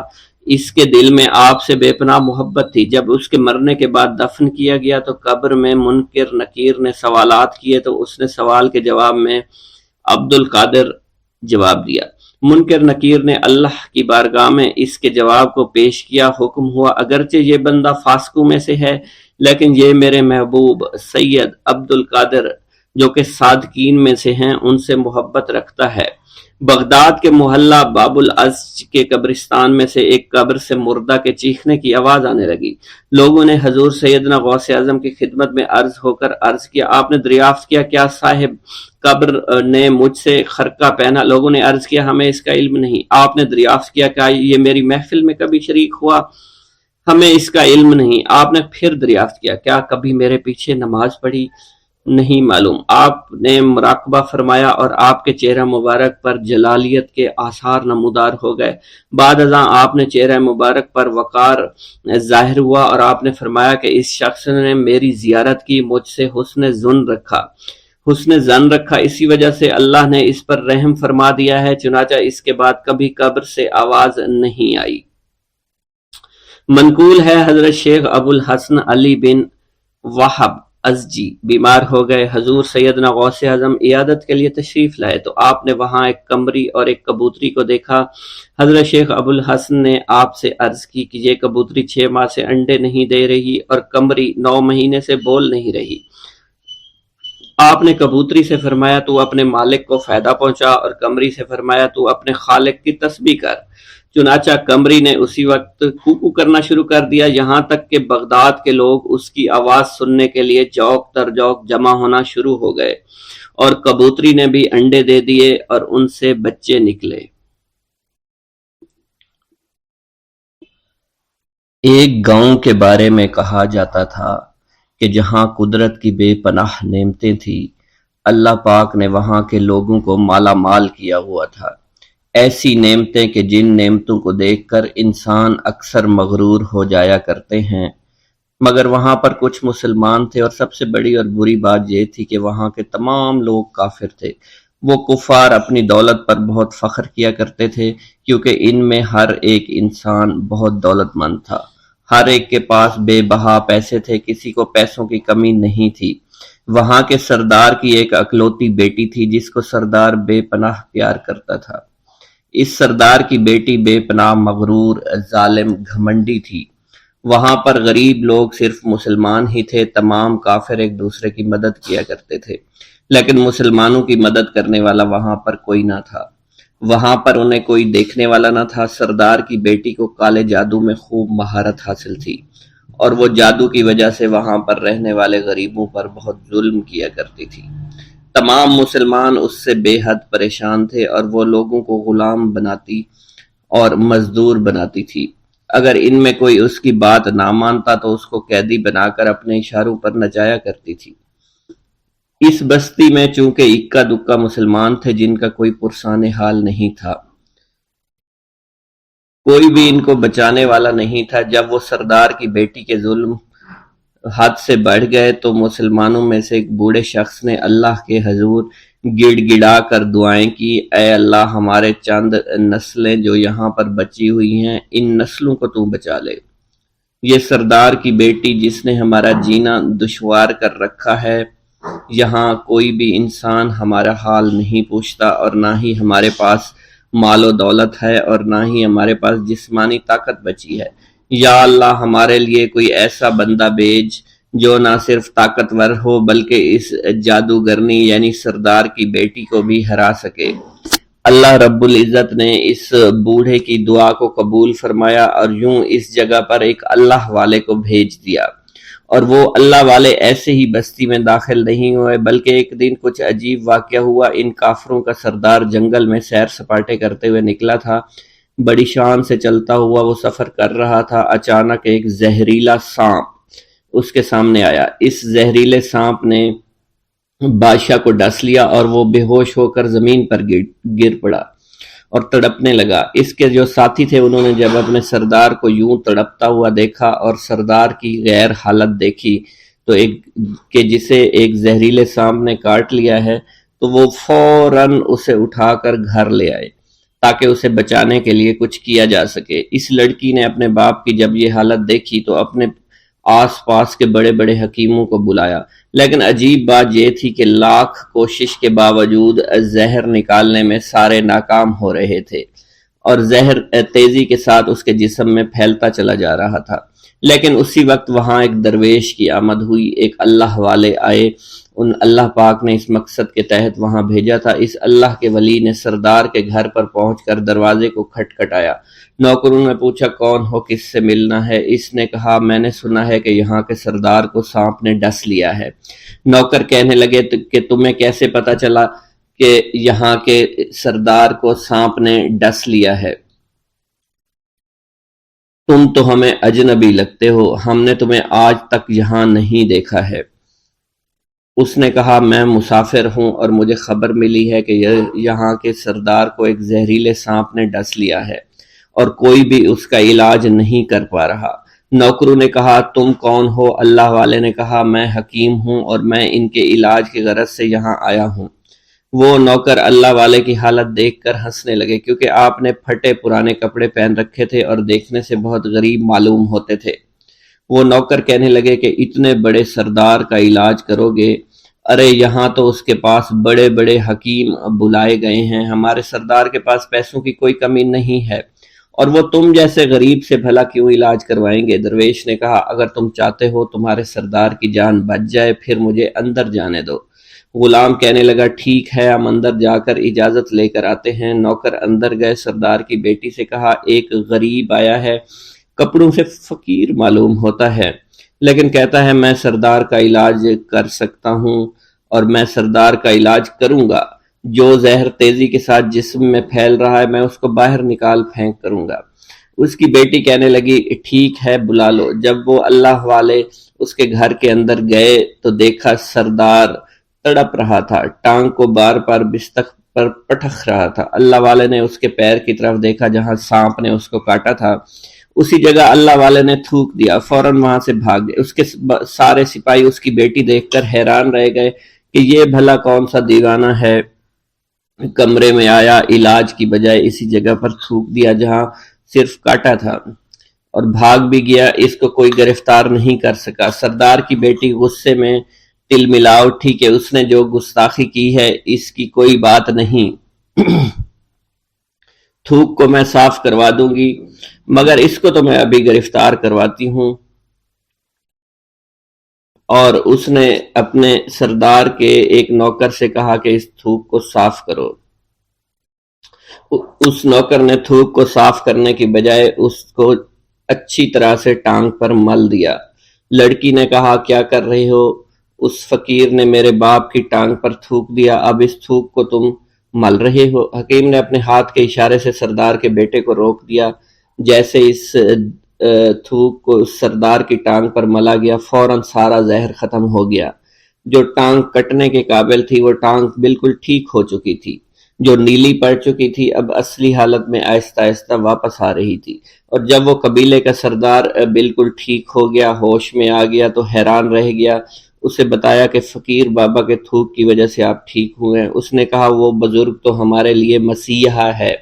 اس کے دل میں آپ سے بے پناہ محبت تھی۔ جب اس کے مرنے کے بعد دفن کیا گیا تو قبر میں منکر نکیر نے سوالات کیے تو اس نے سوال کے جواب میں عبد القادر جواب دیا۔ منکر نکیر نے اللہ کی بارگاہ میں اس کے جواب کو پیش کیا، حکم ہوا اگرچہ یہ بندہ فاسقوں میں سے ہے لیکن یہ میرے محبوب سید عبد القادر جو کہ صادقین میں سے ہیں ان سے محبت رکھتا ہے۔ بغداد کے محلہ باب العز کے قبرستان میں سے ایک قبر سے مردہ کے چیخنے کی آواز آنے لگی۔ لوگوں نے حضور سیدنا غوث اعظم کی خدمت میں عرض ہو کر عرض کیا، آپ نے دریافت کیا کیا صاحب قبر نے مجھ سے خرقہ پہنا؟ لوگوں نے عرض کیا ہمیں اس کا علم نہیں۔ آپ نے دریافت کیا کیا یہ میری محفل میں کبھی شریک ہوا؟ ہمیں اس کا علم نہیں۔ آپ نے پھر دریافت کیا کیا کبھی میرے پیچھے نماز پڑھی؟ نہیں معلوم۔ آپ نے مراقبہ فرمایا اور آپ کے چہرہ مبارک پر جلالیت کے آثار نمودار ہو گئے۔ بعد ازاں آپ نے چہرہ مبارک پر وقار ظاہر ہوا اور آپ نے فرمایا کہ اس شخص نے میری زیارت کی، مجھ سے حسن ظن رکھا، اسی وجہ سے اللہ نے اس پر رحم فرما دیا ہے، چنانچہ اس کے بعد کبھی قبر سے آواز نہیں آئی۔ منقول ہے حضرت شیخ ابو الحسن علی بن وہب ازجی بیمار ہو گئے، حضور سیدنا غوث اعظم عیادت کے لیے تشریف لائے تو آپ نے وہاں ایک قمری اور ایک کبوتری کو دیکھا۔ حضرت شیخ ابو الحسن نے آپ سے عرض کی کہ یہ کبوتری 6 ماہ سے انڈے نہیں دے رہی اور قمری 9 مہینے سے بول نہیں رہی۔ آپ نے کبوتری سے فرمایا تو اپنے مالک کو فائدہ پہنچا اور قمری سے فرمایا تو اپنے خالق کی تسبیح کر۔ چنانچہ قمری نے اسی وقت کوکو کرنا شروع کر دیا، یہاں تک کہ بغداد کے لوگ اس کی آواز سننے کے لیے جوق در جوق جمع ہونا شروع ہو گئے اور کبوتری نے بھی انڈے دے دیے اور ان سے بچے نکلے۔ ایک گاؤں کے بارے میں کہا جاتا تھا کہ جہاں قدرت کی بے پناہ نعمتیں تھیں، اللہ پاک نے وہاں کے لوگوں کو مالا مال کیا ہوا تھا۔ ایسی نعمتیں کہ جن نعمتوں کو دیکھ کر انسان اکثر مغرور ہو جایا کرتے ہیں، مگر وہاں پر کچھ مسلمان تھے اور سب سے بڑی اور بری بات یہ تھی کہ وہاں کے تمام لوگ کافر تھے۔ وہ کفار اپنی دولت پر بہت فخر کیا کرتے تھے کیونکہ ان میں ہر ایک انسان بہت دولت مند تھا، ہر ایک کے پاس بے بہا پیسے تھے، کسی کو پیسوں کی کمی نہیں تھی۔ وہاں کے سردار کی ایک اکلوتی بیٹی تھی جس کو سردار بے پناہ پیار کرتا تھا۔ اس سردار کی بیٹی بے پناہ مغرور، ظالم، گھمنڈی تھی۔ وہاں پر غریب لوگ صرف مسلمان ہی تھے، تمام کافر ایک دوسرے کی مدد کیا کرتے تھے، لیکن مسلمانوں کی مدد کرنے والا وہاں پر کوئی نہ تھا۔ وہاں پر انہیں کوئی دیکھنے والا نہ تھا۔ سردار کی بیٹی کو کالے جادو میں خوب مہارت حاصل تھی اور وہ جادو کی وجہ سے وہاں پر رہنے والے غریبوں پر بہت ظلم کیا کرتی تھی۔ تمام مسلمان اس سے بے حد پریشان تھے اور وہ لوگوں کو غلام بناتی اور مزدور بناتی تھی۔ اگر ان میں کوئی اس کی بات نہ مانتا تو اس کو قیدی بنا کر اپنے اشاروں پر نچایا کرتی تھی۔ اس بستی میں چونکہ اکا دکا مسلمان تھے جن کا کوئی پرسان حال نہیں تھا، کوئی بھی ان کو بچانے والا نہیں تھا۔ جب وہ سردار کی بیٹی کے ظلم حد سے بڑھ گئے تو مسلمانوں میں سے ایک بوڑھے شخص نے اللہ کے حضور گڑ گڑا کر دعائیں کی، اے اللہ ہمارے چند نسلیں جو یہاں پر بچی ہوئی ہیں ان نسلوں کو تو بچا لے۔ یہ سردار کی بیٹی جس نے ہمارا جینا دشوار کر رکھا ہے، یہاں کوئی بھی انسان ہمارا حال نہیں پوچھتا اور نہ ہی ہمارے پاس مال و دولت ہے اور نہ ہی ہمارے پاس جسمانی طاقت بچی ہے۔ یا اللہ ہمارے لیے کوئی ایسا بندہ بھیج جو نہ صرف طاقتور ہو بلکہ اس جادوگرنی یعنی سردار کی بیٹی کو بھی ہرا سکے۔ اللہ رب العزت نے اس بوڑھے کی دعا کو قبول فرمایا اور یوں اس جگہ پر ایک اللہ والے کو بھیج دیا، اور وہ اللہ والے ایسے ہی بستی میں داخل نہیں ہوئے بلکہ ایک دن کچھ عجیب واقعہ ہوا۔ ان کافروں کا سردار جنگل میں سیر سپاٹے کرتے ہوئے نکلا تھا، بڑی شان سے چلتا ہوا وہ سفر کر رہا تھا۔ اچانک ایک زہریلا سانپ اس کے سامنے آیا۔ اس زہریلے سانپ نے بادشاہ کو ڈس لیا اور وہ بے ہوش ہو کر زمین پر گر پڑا اور تڑپنے لگا۔ اس کے جو ساتھی تھے انہوں نے جب اپنے سردار کو یوں تڑپتا ہوا دیکھا اور سردار کی غیر حالت دیکھی تو کہ جسے ایک زہریلے سانپ نے کاٹ لیا ہے، تو وہ فوراً اسے اٹھا کر گھر لے آئے تاکہ اسے بچانے کے لیے کچھ کیا جا سکے۔ اس لڑکی نے اپنے باپ کی جب یہ حالت دیکھی تو اپنے آس پاس کے بڑے بڑے حکیموں کو بلایا، لیکن عجیب بات یہ تھی کہ لاکھ کوشش کے باوجود زہر نکالنے میں سارے ناکام ہو رہے تھے اور زہر تیزی کے ساتھ اس کے جسم میں پھیلتا چلا جا رہا تھا۔ لیکن اسی وقت وہاں ایک درویش کی آمد ہوئی، ایک اللہ والے آئے، ان اللہ پاک نے اس مقصد کے تحت وہاں بھیجا تھا۔ اس اللہ کے ولی نے سردار کے گھر پر پہنچ کر دروازے کو کھٹکھٹایا۔ نوکروں نے پوچھا کون ہو، کس سے ملنا ہے؟ اس نے کہا میں نے سنا ہے کہ یہاں کے سردار کو سانپ نے ڈس لیا ہے۔ نوکر کہنے لگے کہ تمہیں کیسے پتا چلا کہ یہاں کے سردار کو سانپ نے ڈس لیا ہے؟ تم تو ہمیں اجنبی لگتے ہو، ہم نے تمہیں آج تک یہاں نہیں دیکھا ہے۔ اس نے کہا میں مسافر ہوں اور مجھے خبر ملی ہے کہ یہاں کے سردار کو ایک زہریلے سانپ نے ڈس لیا ہے اور کوئی بھی اس کا علاج نہیں کر پا رہا۔ نوکروں نے کہا تم کون ہو؟ اللہ والے نے کہا میں حکیم ہوں اور میں ان کے علاج کی غرض سے یہاں آیا ہوں۔ وہ نوکر اللہ والے کی حالت دیکھ کر ہنسنے لگے کیونکہ آپ نے پھٹے پرانے کپڑے پہن رکھے تھے اور دیکھنے سے بہت غریب معلوم ہوتے تھے۔ وہ نوکر کہنے لگے کہ اتنے بڑے سردار کا علاج کرو گے؟ ارے یہاں تو اس کے پاس بڑے بڑے حکیم بلائے گئے ہیں، ہمارے سردار کے پاس پیسوں کی کوئی کمی نہیں ہے، اور وہ تم جیسے غریب سے بھلا کیوں علاج کروائیں گے؟ درویش نے کہا اگر تم چاہتے ہو تمہارے سردار کی جان بچ جائے پھر مجھے اندر جانے دو۔ غلام کہنے لگا ٹھیک ہے ہم اندر جا کر اجازت لے کر آتے ہیں۔ نوکر اندر گئے، سردار کی بیٹی سے کہا ایک غریب آیا ہے، کپڑوں سے فقیر معلوم ہوتا ہے لیکن کہتا ہے میں سردار کا علاج کر سکتا ہوں اور میں سردار کا علاج کروں گا۔ جو زہر تیزی کے ساتھ جسم میں پھیل رہا ہے میں اس کو باہر نکال پھینک کروں گا۔ اس کی بیٹی کہنے لگی ٹھیک ہے بلا لو۔ جب وہ اللہ والے اس کے گھر کے اندر گئے تو دیکھا سردار تڑپ رہا تھا، ٹانگ کو بار بار بستر پر پٹخ رہا تھا۔ اللہ والے نے اس کے پیر کی طرف دیکھا جہاں سانپ نے اس کو کاٹا تھا، اسی جگہ اللہ والے نے تھوک دیا، فوراً وہاں سے بھاگ گئے۔ اس کے سارے سپاہی اس کی بیٹی دیکھ کر حیران رہ گئے کہ یہ بھلا کون سا دیوانہ ہے، کمرے میں آیا علاج کی بجائے اسی جگہ پر تھوک دیا جہاں صرف کاٹا تھا اور بھاگ بھی گیا، اس کو کوئی گرفتار نہیں کر سکا۔ سردار کی بیٹی غصے میں تل ملا اٹھی کہ اس نے جو گستاخی کی ہے اس کی کوئی بات نہیں، تھوک کو میں صاف کروا دوں گی مگر اس کو تو میں ابھی گرفتار کرواتی ہوں۔ اور اس نے اپنے سردار کے ایک نوکر سے کہا کہ اس تھوک کو صاف کرو۔ اس نوکر نے تھوک کو صاف کرنے کی بجائے اس کو اچھی طرح سے ٹانگ پر مل دیا۔ لڑکی نے کہا کیا کر رہے ہو؟ اس فقیر نے میرے باپ کی ٹانگ پر تھوک دیا، اب اس تھوک کو تم مل رہے ہو؟ حکیم نے اپنے ہاتھ کے اشارے سے سردار کے بیٹے کو روک دیا۔ جیسے اس تھوک کو سردار کی ٹانگ پر ملا گیا فوراً سارا زہر ختم ہو گیا۔ جو ٹانگ کٹنے کے قابل تھی وہ ٹانگ بالکل ٹھیک ہو چکی تھی، جو نیلی پڑ چکی تھی اب اصلی حالت میں آہستہ آہستہ واپس آ رہی تھی، اور جب وہ قبیلے کا سردار بالکل ٹھیک ہو گیا، ہوش میں آ گیا تو حیران رہ گیا۔ اسے بتایا کہ فقیر بابا کے تھوک کی وجہ سے آپ ٹھیک ہوئے ہیں۔ اس نے کہا وہ بزرگ تو ہمارے لیے مسیحا ہے،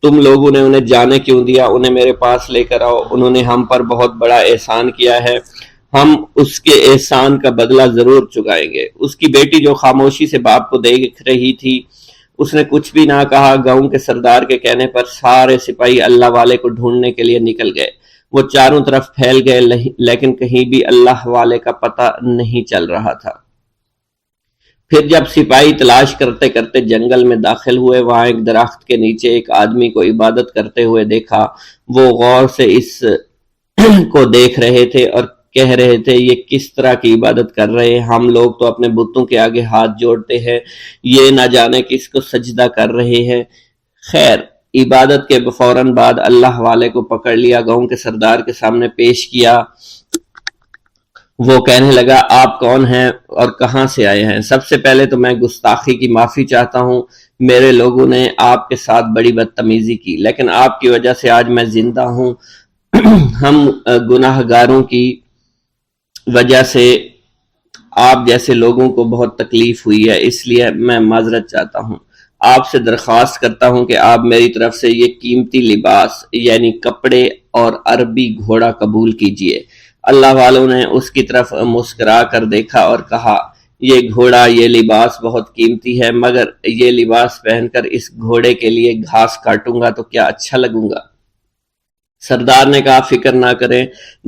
تم لوگوں نے انہیں جانے کیوں دیا؟ انہیں میرے پاس لے کر آؤ، انہوں نے ہم پر بہت بڑا احسان کیا ہے، ہم اس کے احسان کا بدلہ ضرور چکائیں گے۔ اس کی بیٹی جو خاموشی سے باپ کو دیکھ رہی تھی اس نے کچھ بھی نہ کہا۔ گاؤں کے سردار کے کہنے پر سارے سپاہی اللہ والے کو ڈھونڈنے کے لیے نکل گئے۔ وہ چاروں طرف پھیل گئے لیکن کہیں بھی اللہ والے کا پتہ نہیں چل رہا تھا۔ پھر جب سپاہی تلاش کرتے کرتے جنگل میں داخل ہوئے، وہاں ایک درخت کے نیچے ایک آدمی کو عبادت کرتے ہوئے دیکھا۔ وہ غور سے اس کو دیکھ رہے تھے اور کہہ رہے تھے، یہ کس طرح کی عبادت کر رہے ہیں؟ ہم لوگ تو اپنے بتوں کے آگے ہاتھ جوڑتے ہیں، یہ نہ جانے کس کو سجدہ کر رہے ہیں۔ خیر، عبادت کے فوراً بعد اللہ والے کو پکڑ لیا، گاؤں کے سردار کے سامنے پیش کیا۔ وہ کہنے لگا، آپ کون ہیں اور کہاں سے آئے ہیں؟ سب سے پہلے تو میں گستاخی کی معافی چاہتا ہوں، میرے لوگوں نے آپ کے ساتھ بڑی بدتمیزی کی، لیکن آپ کی وجہ سے آج میں زندہ ہوں۔ ہم گناہ گاروں کی وجہ سے آپ جیسے لوگوں کو بہت تکلیف ہوئی ہے، اس لیے میں معذرت چاہتا ہوں۔ آپ سے درخواست کرتا ہوں کہ آپ میری طرف سے یہ قیمتی لباس یعنی کپڑے اور عربی گھوڑا قبول کیجئے۔ اللہ والوں نے اس کی طرف مسکرا کر دیکھا اور کہا، یہ گھوڑا، یہ لباس بہت قیمتی ہے، مگر یہ لباس پہن کر اس گھوڑے کے لیے گھاس کاٹوں گا تو کیا اچھا لگوں گا؟ سردار نے کہا، فکر نہ کریں،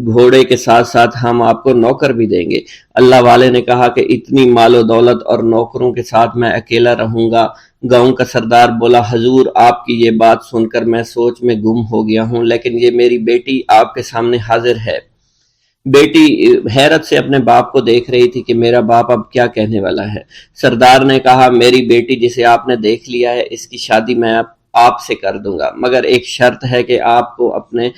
گھوڑے کے ساتھ ساتھ ہم آپ کو نوکر بھی دیں گے۔ اللہ والے نے کہا کہ اتنی مال و دولت اور نوکروں کے ساتھ میں اکیلا رہوں گا؟ گاؤں کا سردار بولا، حضور آپ کی یہ بات سن کر میں سوچ میں گم ہو گیا ہوں، لیکن یہ میری بیٹی آپ کے سامنے حاضر ہے۔ بیٹی حیرت سے اپنے باپ کو دیکھ رہی تھی کہ میرا باپ اب کیا کہنے والا ہے۔ سردار نے کہا، میری بیٹی جسے آپ نے دیکھ لیا ہے، اس کی شادی میں آپ سے کر دوں گا، مگر ایک شرط ہے کہ آپ کو اپنے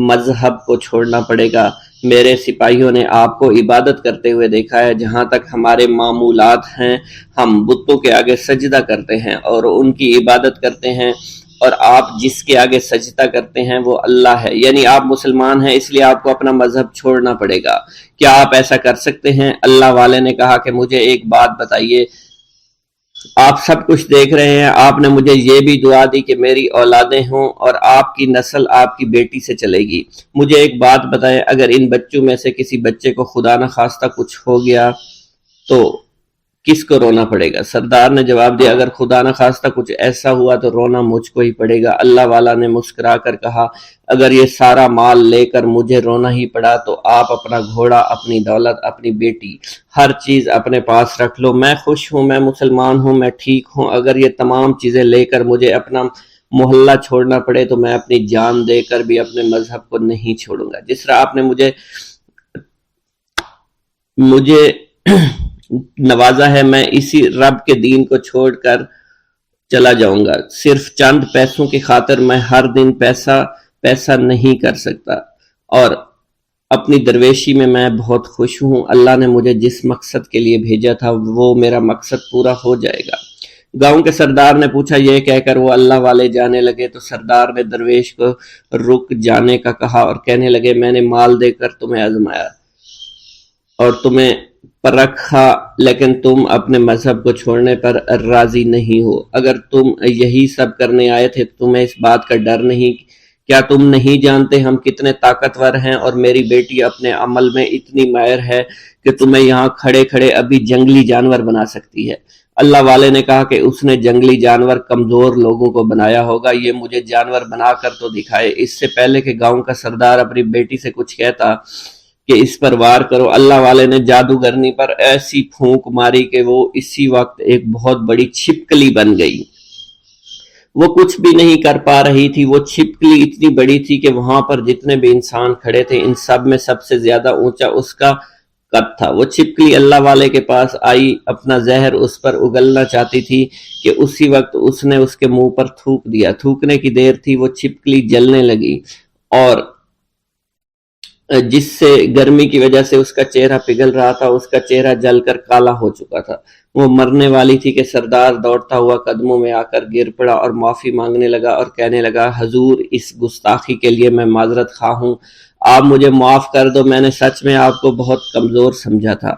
مذہب کو چھوڑنا پڑے گا۔ میرے سپاہیوں نے آپ کو عبادت کرتے ہوئے دیکھا ہے، جہاں تک ہمارے معمولات ہیں ہم بتوں کے آگے سجدہ کرتے ہیں اور ان کی عبادت کرتے ہیں، اور آپ جس کے آگے سجدہ کرتے ہیں وہ اللہ ہے، یعنی آپ مسلمان ہیں، اس لیے آپ کو اپنا مذہب چھوڑنا پڑے گا۔ کیا آپ ایسا کر سکتے ہیں؟ اللہ والے نے کہا کہ مجھے ایک بات بتائیے، آپ سب کچھ دیکھ رہے ہیں، آپ نے مجھے یہ بھی دعا دی کہ میری اولادیں ہوں اور آپ کی نسل آپ کی بیٹی سے چلے گی۔ مجھے ایک بات بتائیں، اگر ان بچوں میں سے کسی بچے کو خدا نہ خواستہ کچھ ہو گیا تو کس کو رونا پڑے گا؟ سردار نے جواب دیا، اگر خدا نہ خواستہ کچھ ایسا ہوا تو رونا مجھ کو ہی پڑے گا۔ اللہ والا نے مسکرا کر کہا، اگر یہ سارا مال لے کر مجھے رونا ہی پڑا تو آپ اپنا گھوڑا، اپنی دولت، اپنی بیٹی، ہر چیز اپنے پاس رکھ لو۔ میں خوش ہوں، میں مسلمان ہوں، میں ٹھیک ہوں۔ اگر یہ تمام چیزیں لے کر مجھے اپنا محلہ چھوڑنا پڑے تو میں اپنی جان دے کر بھی اپنے مذہب کو نہیں چھوڑوں گا۔ جس طرح آپ نے مجھے نوازا ہے، میں اسی رب کے دین کو چھوڑ کر چلا جاؤں گا۔ صرف چند پیسوں کی خاطر میں ہر دن پیسہ نہیں کر سکتا، اور اپنی درویشی میں بہت خوش ہوں۔ اللہ نے مجھے جس مقصد کے لیے بھیجا تھا وہ میرا مقصد پورا ہو جائے گا۔ گاؤں کے سردار نے پوچھا، یہ کہہ کر وہ اللہ والے جانے لگے تو سردار نے درویش کو رک جانے کا کہا اور کہنے لگے، میں نے مال دے کر تمہیں آزمایا اور تمہیں پرکھا، لیکن تم اپنے مذہب کو چھوڑنے پر راضی نہیں ہو۔ اگر تم یہی سب کرنے آئے تھے تو تمہیں اس بات کا ڈر نہیں؟ کیا تم نہیں جانتے ہم کتنے طاقتور ہیں، اور میری بیٹی اپنے عمل میں اتنی ماہر ہے کہ تمہیں یہاں کھڑے کھڑے ابھی جنگلی جانور بنا سکتی ہے۔ اللہ والے نے کہا کہ اس نے جنگلی جانور کمزور لوگوں کو بنایا ہوگا، یہ مجھے جانور بنا کر تو دکھائے۔ اس سے پہلے کہ گاؤں کا سردار اپنی بیٹی سے کچھ کہتا کہ اس پر وار کرو، اللہ والے نے جادوگرنی پر ایسی پھونک ماری کہ وہ اسی وقت ایک بہت بڑی چھپکلی بن گئی۔ وہ کچھ بھی نہیں کر پا رہی تھی، وہ چھپکلی اتنی بڑی تھی کہ وہاں پر جتنے بھی انسان کھڑے تھے ان سب میں سب سے زیادہ اونچا اس کا قد تھا۔ وہ چھپکلی اللہ والے کے پاس آئی، اپنا زہر اس پر اگلنا چاہتی تھی کہ اسی وقت اس نے اس کے منہ پر تھوک دیا۔ تھوکنے کی دیر تھی، وہ چھپکلی جلنے لگی اور جس سے گرمی کی وجہ سے اس کا چہرہ پگھل رہا تھا، اس کا چہرہ جل کر کالا ہو چکا تھا۔ وہ مرنے والی تھی کہ سردار دوڑتا ہوا قدموں میں آ کر گر پڑا اور معافی مانگنے لگا اور کہنے لگا، حضور اس گستاخی کے لیے میں معذرت خواہ ہوں، آپ مجھے معاف کر دو، میں نے سچ میں آپ کو بہت کمزور سمجھا تھا،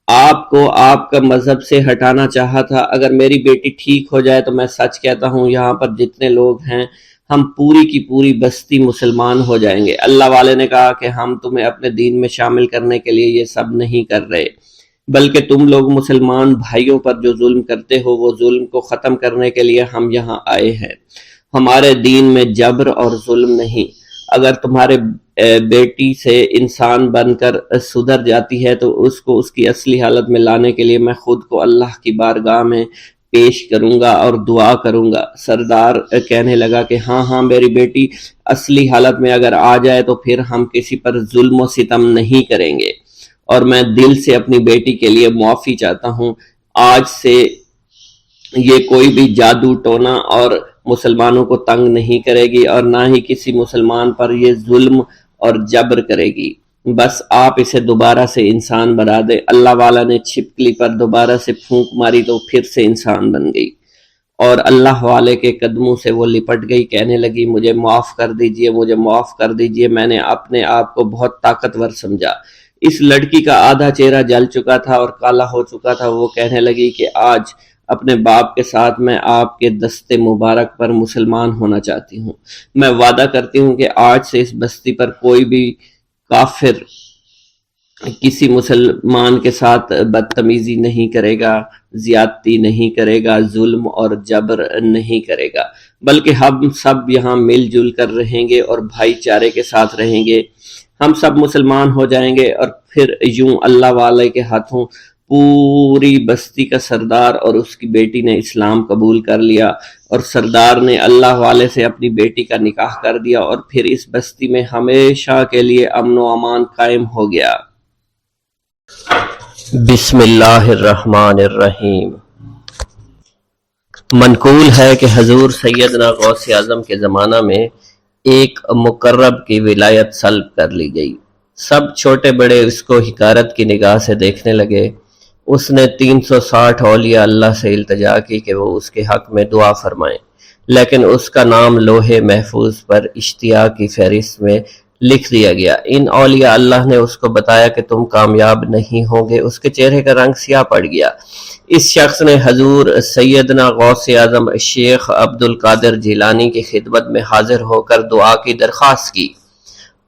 آپ کو آپ کا مذہب سے ہٹانا چاہا تھا۔ اگر میری بیٹی ٹھیک ہو جائے تو میں سچ کہتا ہوں یہاں پر جتنے لوگ ہیں ہم پوری کی پوری بستی مسلمان ہو جائیں گے۔ اللہ والے نے کہا کہ ہم تمہیں اپنے دین میں شامل کرنے کے لیے یہ سب نہیں کر رہے، بلکہ تم لوگ مسلمان بھائیوں پر جو ظلم کرتے ہو وہ ظلم کو ختم کرنے کے لیے ہم یہاں آئے ہیں۔ ہمارے دین میں جبر اور ظلم نہیں۔ اگر تمہارے بیٹی سے انسان بن کر سدھر جاتی ہے تو اس کو اس کی اصلی حالت میں لانے کے لیے میں خود کو اللہ کی بارگاہ میں پیش کروں گا اور دعا کروں گا۔ سردار کہنے لگا کہ ہاں میری بیٹی اصلی حالت میں اگر آ جائے تو پھر ہم کسی پر ظلم و ستم نہیں کریں گے، اور میں دل سے اپنی بیٹی کے لیے معافی چاہتا ہوں۔ آج سے یہ کوئی بھی جادو ٹونا اور مسلمانوں کو تنگ نہیں کرے گی، اور نہ ہی کسی مسلمان پر یہ ظلم اور جبر کرے گی۔ بس آپ اسے دوبارہ سے انسان بنا دیں۔ اللہ والا نے چھپکلی پر دوبارہ سے پھونک ماری تو پھر سے انسان بن گئی، اور اللہ والے کے قدموں سے وہ لپٹ گئی، کہنے لگی مجھے معاف کر دیجئے، مجھے معاف کر دیجئے، میں نے اپنے آپ کو بہت طاقتور سمجھا۔ اس لڑکی کا آدھا چہرہ جل چکا تھا اور کالا ہو چکا تھا۔ وہ کہنے لگی کہ آج اپنے باپ کے ساتھ میں آپ کے دست مبارک پر مسلمان ہونا چاہتی ہوں۔ میں وعدہ کرتی ہوں کہ آج سے اس بستی پر کوئی بھی کافر کسی مسلمان کے ساتھ بدتمیزی نہیں کرے گا، زیادتی نہیں کرے گا، ظلم اور جبر نہیں کرے گا، بلکہ ہم سب یہاں مل جل کر رہیں گے اور بھائی چارے کے ساتھ رہیں گے۔ ہم سب مسلمان ہو جائیں گے، اور پھر یوں اللہ والے کے ہاتھوں پوری بستی کا سردار اور اس کی بیٹی نے اسلام قبول کر لیا، اور سردار نے اللہ والے سے اپنی بیٹی کا نکاح کر دیا، اور پھر اس بستی میں ہمیشہ کے لیے امن و امان قائم ہو گیا۔ بسم اللہ الرحمن الرحیم۔ منقول ہے کہ حضور سیدنا غوث اعظم کے زمانہ میں ایک مقرب کی ولایت سلب کر لی گئی۔ سب چھوٹے بڑے اس کو حقارت کی نگاہ سے دیکھنے لگے۔ اس نے 360 اولیاء اللہ سے التجا کی کہ وہ اس کے حق میں دعا فرمائیں، لیکن اس کا نام لوح محفوظ پر اشتیاق کی فہرست میں لکھ دیا گیا۔ ان اولیاء اللہ نے اس کو بتایا کہ تم کامیاب نہیں ہوں گے۔ اس کے چہرے کا رنگ سیاہ پڑ گیا۔ اس شخص نے حضور سیدنا غوث اعظم شیخ عبد القادر جیلانی کی خدمت میں حاضر ہو کر دعا کی درخواست کی۔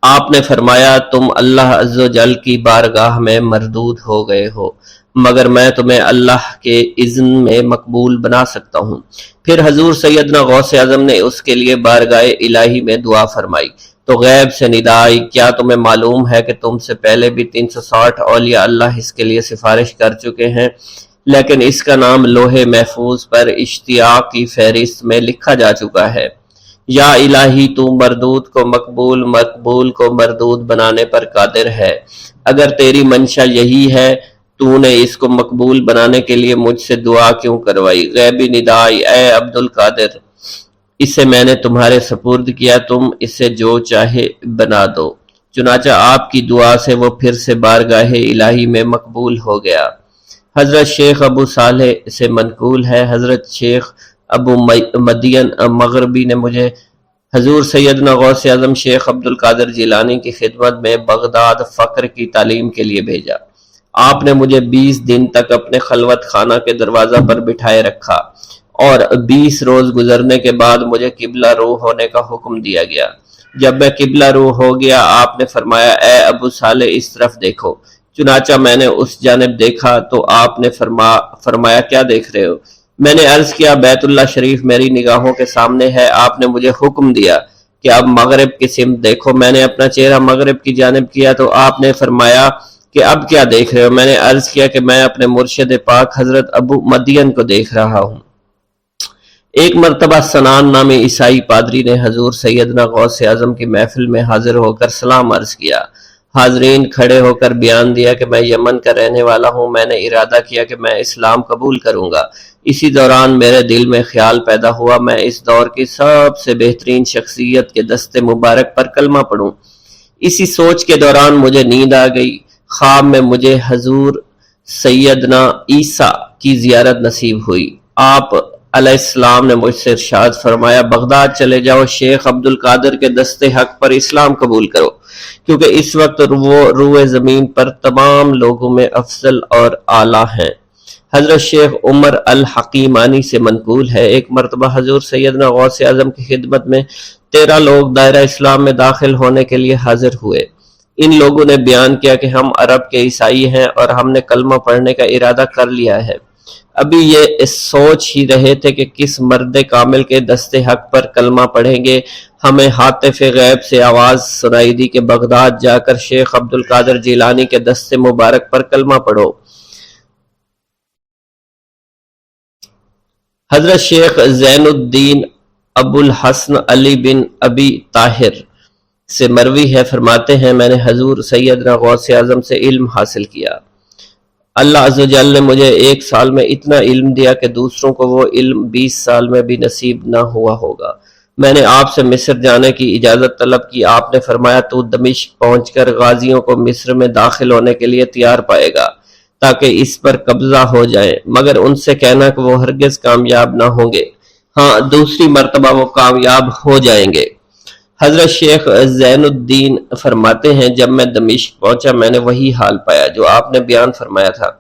آپ نے فرمایا تم اللہ عز و جل کی بارگاہ میں مردود ہو گئے ہو، مگر میں تمہیں اللہ کے اذن میں مقبول بنا سکتا ہوں۔ پھر حضور سیدنا غوث اعظم نے اس کے لیے بارگاہ الہی میں دعا فرمائی تو غیب سے ندا آئی، کیا تمہیں معلوم ہے کہ تم سے پہلے بھی 360 اولیاء اللہ اس کے لیے سفارش کر چکے ہیں، لیکن اس کا نام لوح محفوظ پر اشتیاق کی فہرست میں لکھا جا چکا ہے۔ یا الہی تو مردود کو مقبول، مقبول کو مردود بنانے پر قادر ہے۔ اگر تیری منشا یہی ہے تو نے اس کو مقبول بنانے کے لیے مجھ سے دعا کیوں کروائی؟ غیبی ندا آئی، اے عبد القادر، اسے میں نے تمہارے سپرد کیا، تم اسے جو چاہے بنا دو۔ چنانچہ آپ کی دعا سے وہ پھر سے بارگاہ الہی میں مقبول ہو گیا۔ حضرت شیخ ابو صالح سے منقول ہے، حضرت شیخ ابو مدین مغربی نے مجھے حضور سیدنا غوث اعظم شیخ عبد القادر جیلانی کی خدمت میں بغداد فقر کی تعلیم کے لیے بھیجا۔ آپ نے مجھے 20 دن تک اپنے خلوت خانہ کے دروازہ پر بٹھائے رکھا، اور 20 روز گزرنے کے بعد مجھے قبلہ رو ہونے کا حکم دیا گیا۔ جب میں قبلہ رو ہو گیا آپ نے فرمایا اے ابو صالح اس طرف دیکھو۔ چنانچہ میں نے اس جانب دیکھا تو آپ نے فرمایا کیا دیکھ رہے ہو؟ میں نے عرض کیا بیت اللہ شریف میری نگاہوں کے سامنے ہے۔ آپ نے مجھے حکم دیا کہ اب مغرب کی سمت دیکھو۔ میں نے اپنا چہرہ مغرب کی جانب کیا تو آپ نے فرمایا کہ اب کیا دیکھ رہے ہو؟ میں نے عرض کیا کہ میں اپنے مرشد پاک حضرت ابو مدین کو دیکھ رہا ہوں۔ ایک مرتبہ سنان نامی عیسائی پادری نے حضور سیدنا غوث اعظم کی محفل میں حاضر ہو کر سلام عرض کیا۔ حاضرین کھڑے ہو کر بیان دیا کہ میں یمن کا رہنے والا ہوں، میں نے ارادہ کیا کہ میں اسلام قبول کروں گا۔ اسی دوران میرے دل میں خیال پیدا ہوا میں اس دور کی سب سے بہترین شخصیت کے دست مبارک پر کلمہ پڑھوں۔ اسی سوچ کے دوران مجھے نیند آ گئی۔ خواب میں مجھے حضور سیدنا عیسیٰ کی زیارت نصیب ہوئی۔ آپ علیہ السلام نے مجھ سے ارشاد فرمایا بغداد چلے جاؤ، شیخ عبد القادر کے دست حق پر اسلام قبول کرو، کیونکہ اس وقت وہ روئے زمین پر تمام لوگوں میں افضل اور اعلیٰ ہیں۔ حضرت شیخ عمر الحکیمانی سے منقول ہے، ایک مرتبہ حضور سیدنا غوث اعظم کی خدمت میں 13 لوگ دائرہ اسلام میں داخل ہونے کے لیے حاضر ہوئے۔ ان لوگوں نے بیان کیا کہ ہم عرب کے عیسائی ہیں اور ہم نے کلمہ پڑھنے کا ارادہ کر لیا ہے۔ ابھی یہ سوچ ہی رہے تھے کہ کس مرد کامل کے دست حق پر کلمہ پڑھیں گے۔ ہمیں ہاتف غیب سے آواز سنائی دی کہ بغداد جا کر شیخ عبد القادر جیلانی کے دست مبارک پر کلمہ پڑھو۔ حضرت شیخ زین الدین ابو الحسن علی بن ابی طاہر سے مروی ہے، فرماتے ہیں میں نے حضور سیدنا غوث اعظم سے علم حاصل کیا۔ اللہ عز و جل نے مجھے 1 سال میں اتنا علم دیا کہ دوسروں کو وہ علم 20 سال میں بھی نصیب نہ ہوا ہوگا۔ میں نے آپ سے مصر جانے کی اجازت طلب کی، آپ نے فرمایا تو دمشق پہنچ کر غازیوں کو مصر میں داخل ہونے کے لیے تیار پائے گا تاکہ اس پر قبضہ ہو جائے، مگر ان سے کہنا کہ وہ ہرگز کامیاب نہ ہوں گے، ہاں دوسری مرتبہ وہ کامیاب ہو جائیں گے۔ حضرت شیخ زین الدین فرماتے ہیں جب میں دمشق پہنچا میں نے وہی حال پایا جو آپ نے بیان فرمایا تھا۔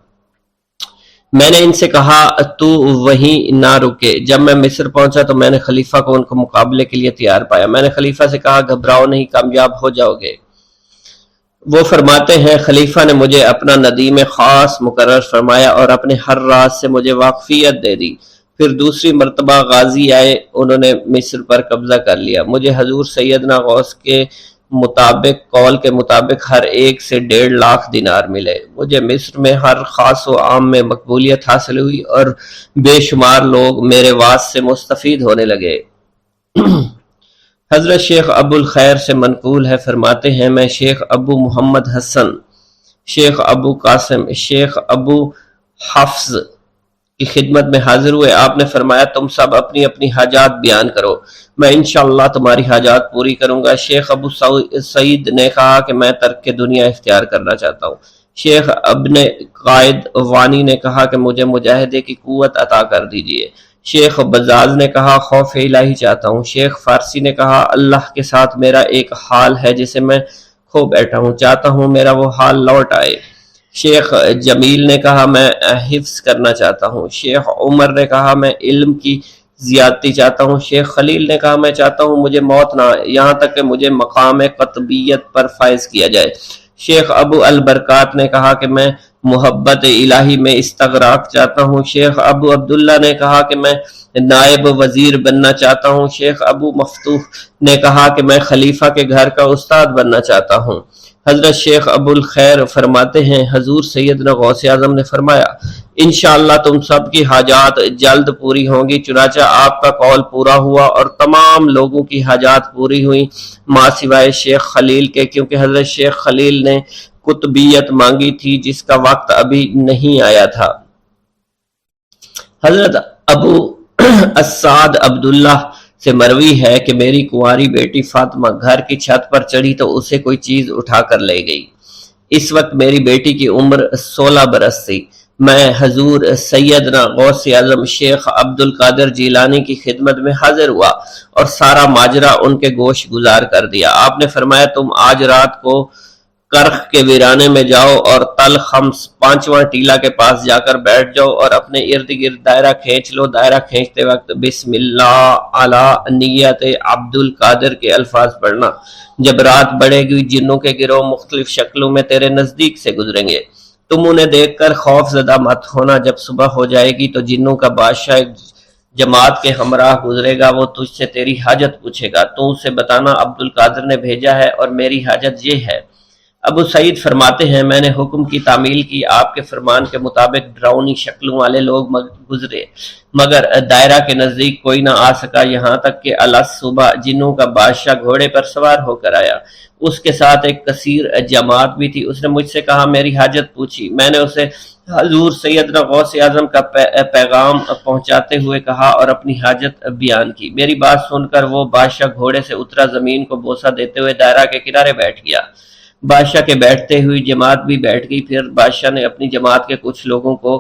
میں نے ان سے کہا تو وہیں نہ رکے۔ جب میں مصر پہنچا تو میں نے خلیفہ کو ان کو مقابلے کے لیے تیار پایا۔ میں نے خلیفہ سے کہا گھبراؤ نہیں، کامیاب ہو جاؤ گے۔ وہ فرماتے ہیں خلیفہ نے مجھے اپنا ندیم خاص مقرر فرمایا اور اپنے ہر راز سے مجھے واقفیت دے دی۔ پھر دوسری مرتبہ غازی آئے، انہوں نے مصر پر قبضہ کر لیا۔ مجھے حضور سیدنا غوث کے مطابق قول کے مطابق ہر ایک سے 1.5 لاکھ دینار ملے۔ مجھے مصر میں ہر خاص و عام میں مقبولیت حاصل ہوئی اور بے شمار لوگ میرے واعظ سے مستفید ہونے لگے۔ حضرت شیخ ابو الخیر سے منقول ہے، فرماتے ہیں میں شیخ ابو محمد حسن، شیخ ابو قاسم، شیخ ابو حفظ کی خدمت میں حاضر ہوئے۔ آپ نے فرمایا تم سب اپنی اپنی حاجات بیان کرو، میں انشاءاللہ تمہاری حاجات پوری کروں گا۔ شیخ ابو سعید نے کہا کہ میں ترک دنیا اختیار کرنا چاہتا ہوں۔ شیخ ابن قائد وانی نے کہا کہ مجھے مجاہدے کی قوت عطا کر دیجئے۔ شیخ بزاز نے کہا خوف الہی چاہتا ہوں۔ شیخ فارسی نے کہا اللہ کے ساتھ میرا ایک حال ہے جسے میں کھو بیٹھا ہوں، چاہتا ہوں میرا وہ حال لوٹ آئے۔ شیخ جمیل نے کہا میں حفظ کرنا چاہتا ہوں۔ شیخ عمر نے کہا میں علم کی زیادتی چاہتا ہوں۔ شیخ خلیل نے کہا میں چاہتا ہوں مجھے موت نہ آئے، یہاں تک کہ مجھے مقام قطبیت پر فائز کیا جائے۔ شیخ ابو البرکات نے کہا کہ میں محبت الہی میں استغراق چاہتا ہوں۔ شیخ ابو عبداللہ نے کہا کہ میں نائب وزیر بننا چاہتا ہوں۔ شیخ ابو مفتوح نے کہا کہ میں خلیفہ کے گھر کا استاد بننا چاہتا ہوں۔ حضرت شیخ ابو الخیر فرماتے ہیں حضور سیدنا غوث اعظم نے فرمایا انشاءاللہ تم سب کی حاجات جلد پوری ہوں گی۔ چنانچہ آپ کا قول پورا ہوا اور تمام لوگوں کی حاجات پوری ہوئیں ماں سوائے شیخ خلیل کے، کیونکہ حضرت شیخ خلیل نے قطبیت مانگی تھی جس کا وقت ابھی نہیں آیا تھا۔ حضرت ابو اسعد عبداللہ سے مروی ہے کہ میری کنواری بیٹی فاطمہ گھر کی چھت پر چڑھی تو اسے کوئی چیز اٹھا کر لے گئی۔ اس وقت میری بیٹی کی عمر 16 برس تھی۔ میں حضور سیدنا غوث اعظم شیخ عبد القادر جیلانی کی خدمت میں حاضر ہوا اور سارا ماجرا ان کے گوش گزار کر دیا۔ آپ نے فرمایا تم آج رات کو کرخ کے ویرانے میں جاؤ اور تل خمس 5واں ٹیلہ کے پاس جا کر بیٹھ جاؤ اور اپنے ارد گرد دائرہ کھینچ لو۔ دائرہ کھینچتے وقت بسم اللہ علی نیت عبد القادر کے الفاظ پڑھنا۔ جب رات بڑھے گی جنوں کے گروہ مختلف شکلوں میں تیرے نزدیک سے گزریں گے، تم انہیں دیکھ کر خوف زدہ مت ہونا۔ جب صبح ہو جائے گی تو جنوں کا بادشاہ جماعت کے ہمراہ گزرے گا، وہ تجھ سے تیری حاجت پوچھے گا، تو اسے بتانا عبد القادر نے بھیجا ہے اور میری حاجت یہ ہے۔ ابو سعید فرماتے ہیں میں نے حکم کی تعمیل کی، آپ کے فرمان کے مطابق ڈراؤنی شکلوں والے لوگ گزرے مگر دائرہ کے نزدیک کوئی نہ آ سکا، یہاں تک کہ صبح جنوں کا بادشاہ گھوڑے پر سوار ہو کر آیا۔ اس کے ساتھ ایک کثیر جماعت بھی تھی۔ اس نے مجھ سے کہا میری حاجت پوچھی۔ میں نے اسے حضور سیدنا غوث اعظم کا پیغام پہنچاتے ہوئے کہا اور اپنی حاجت بیان کی۔ میری بات سن کر وہ بادشاہ گھوڑے سے اترا، زمین کو بوسہ دیتے ہوئے دائرہ کے کنارے بیٹھ گیا۔ بادشاہ کے بیٹھتے ہوئی جماعت بھی بیٹھ گئی۔ پھر بادشاہ نے اپنی جماعت کے کچھ لوگوں کو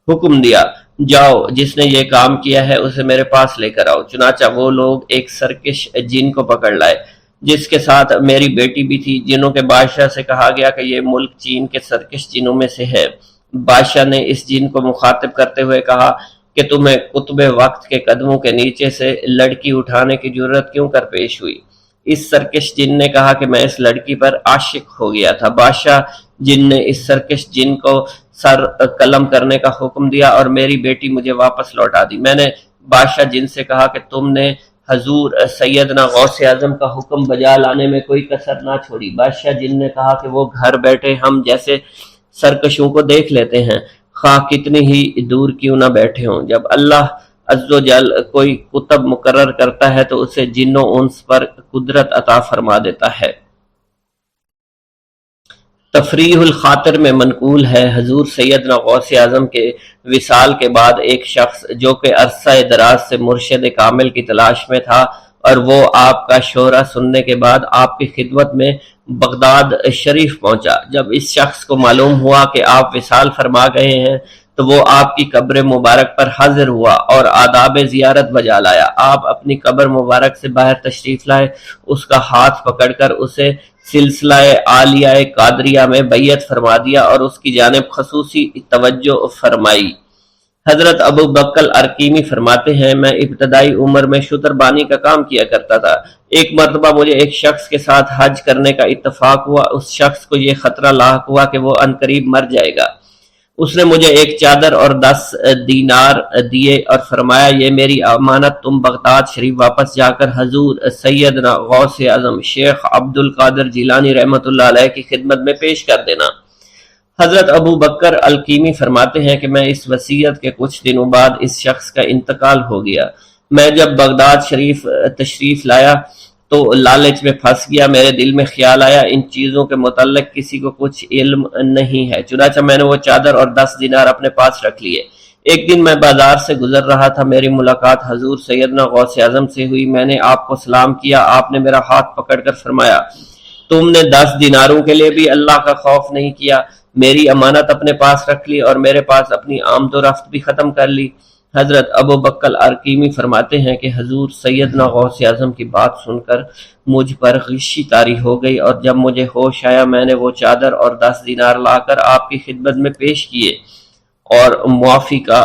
حکم دیا جاؤ جس نے یہ کام کیا ہے اسے میرے پاس لے کر آؤ۔ چنانچہ وہ لوگ ایک سرکش جن کو پکڑ لائے جس کے ساتھ میری بیٹی بھی تھی۔ جنوں کے بادشاہ سے کہا گیا کہ یہ ملک چین کے سرکش جنوں میں سے ہے۔ بادشاہ نے اس جن کو مخاطب کرتے ہوئے کہا کہ تمہیں قطب وقت کے قدموں کے نیچے سے لڑکی اٹھانے کی جرت کیوں کر پیش ہوئی؟ اس سرکش جن نے کہا کہ میں اس لڑکی پر عاشق ہو گیا تھا۔ بادشاہ جن نے اس سرکش جن کو سر قلم کرنے کا حکم دیا اور میری بیٹی مجھے واپس لوٹا دی۔ میں نے بادشاہ جن سے کہا کہ تم نے حضور سیدنا غوث اعظم کا حکم بجا لانے میں کوئی کسر نہ چھوڑی۔ بادشاہ جن نے کہا کہ وہ گھر بیٹھے ہم جیسے سرکشوں کو دیکھ لیتے ہیں، خواہ کتنی ہی دور کیوں نہ بیٹھے ہوں۔ جب اللہ عز و جل کوئی کتب مقرر کرتا ہے تو اسے جن و انس پر قدرت عطا فرما دیتا ہے۔ تفریح الخاطر میں منقول ہے، حضور سیدنا غوث اعظم کے وصال کے بعد ایک شخص جو کہ عرصہ دراز سے مرشد کامل کی تلاش میں تھا اور وہ آپ کا شورا سننے کے بعد آپ کی خدمت میں بغداد شریف پہنچا۔ جب اس شخص کو معلوم ہوا کہ آپ وصال فرما گئے ہیں تو وہ آپ کی قبر مبارک پر حاضر ہوا اور آداب زیارت بجا لایا۔ آپ اپنی قبر مبارک سے باہر تشریف لائے، اس کا ہاتھ پکڑ کر اسے سلسلہ عالیہ قادریہ میں بیعت فرما دیا اور اس کی جانب خصوصی توجہ فرمائی۔ حضرت ابو بکر ارکیمی فرماتے ہیں، میں ابتدائی عمر میں شتر بانی کا کام کیا کرتا تھا۔ ایک مرتبہ مجھے ایک شخص کے ساتھ حج کرنے کا اتفاق ہوا۔ اس شخص کو یہ خطرہ لاحق ہوا کہ وہ عنقریب مر جائے گا۔ اس نے مجھے ایک چادر اور 10 دینار دیے اور فرمایا، یہ میری امانت تم بغداد شریف واپس جا کر حضور سیدنا غوث اعظم شیخ عبد القادر جیلانی رحمۃ اللہ علیہ کی خدمت میں پیش کر دینا۔ حضرت ابو بکر الکیمی فرماتے ہیں کہ میں اس وصیت کے کچھ دنوں بعد اس شخص کا انتقال ہو گیا۔ میں جب بغداد شریف تشریف لایا تو لالچ میں پھنس گیا۔ میرے دل میں خیال آیا ان چیزوں کے متعلق کسی کو کچھ علم نہیں ہے، چنانچہ میں نے وہ چادر اور 10 دینار اپنے پاس رکھ لیے۔ ایک دن میں بازار سے گزر رہا تھا، میری ملاقات حضور سیدنا غوث اعظم سے ہوئی۔ میں نے آپ کو سلام کیا، آپ نے میرا ہاتھ پکڑ کر فرمایا، تم نے 10 دیناروں کے لیے بھی اللہ کا خوف نہیں کیا، میری امانت اپنے پاس رکھ لی اور میرے پاس اپنی آمد و رفت بھی ختم کر لی۔ حضرت ابو بکر ارکیمی فرماتے ہیں کہ حضور سیدنا غوث اعظم کی بات سن کر مجھ پر غشی طاری ہو گئی اور جب مجھے ہوش آیا میں نے وہ چادر اور 10 دینار لا کر آپ کی خدمت میں پیش کیے اور معافی کا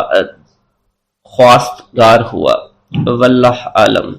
خواستگار ہوا۔ واللہ عالم۔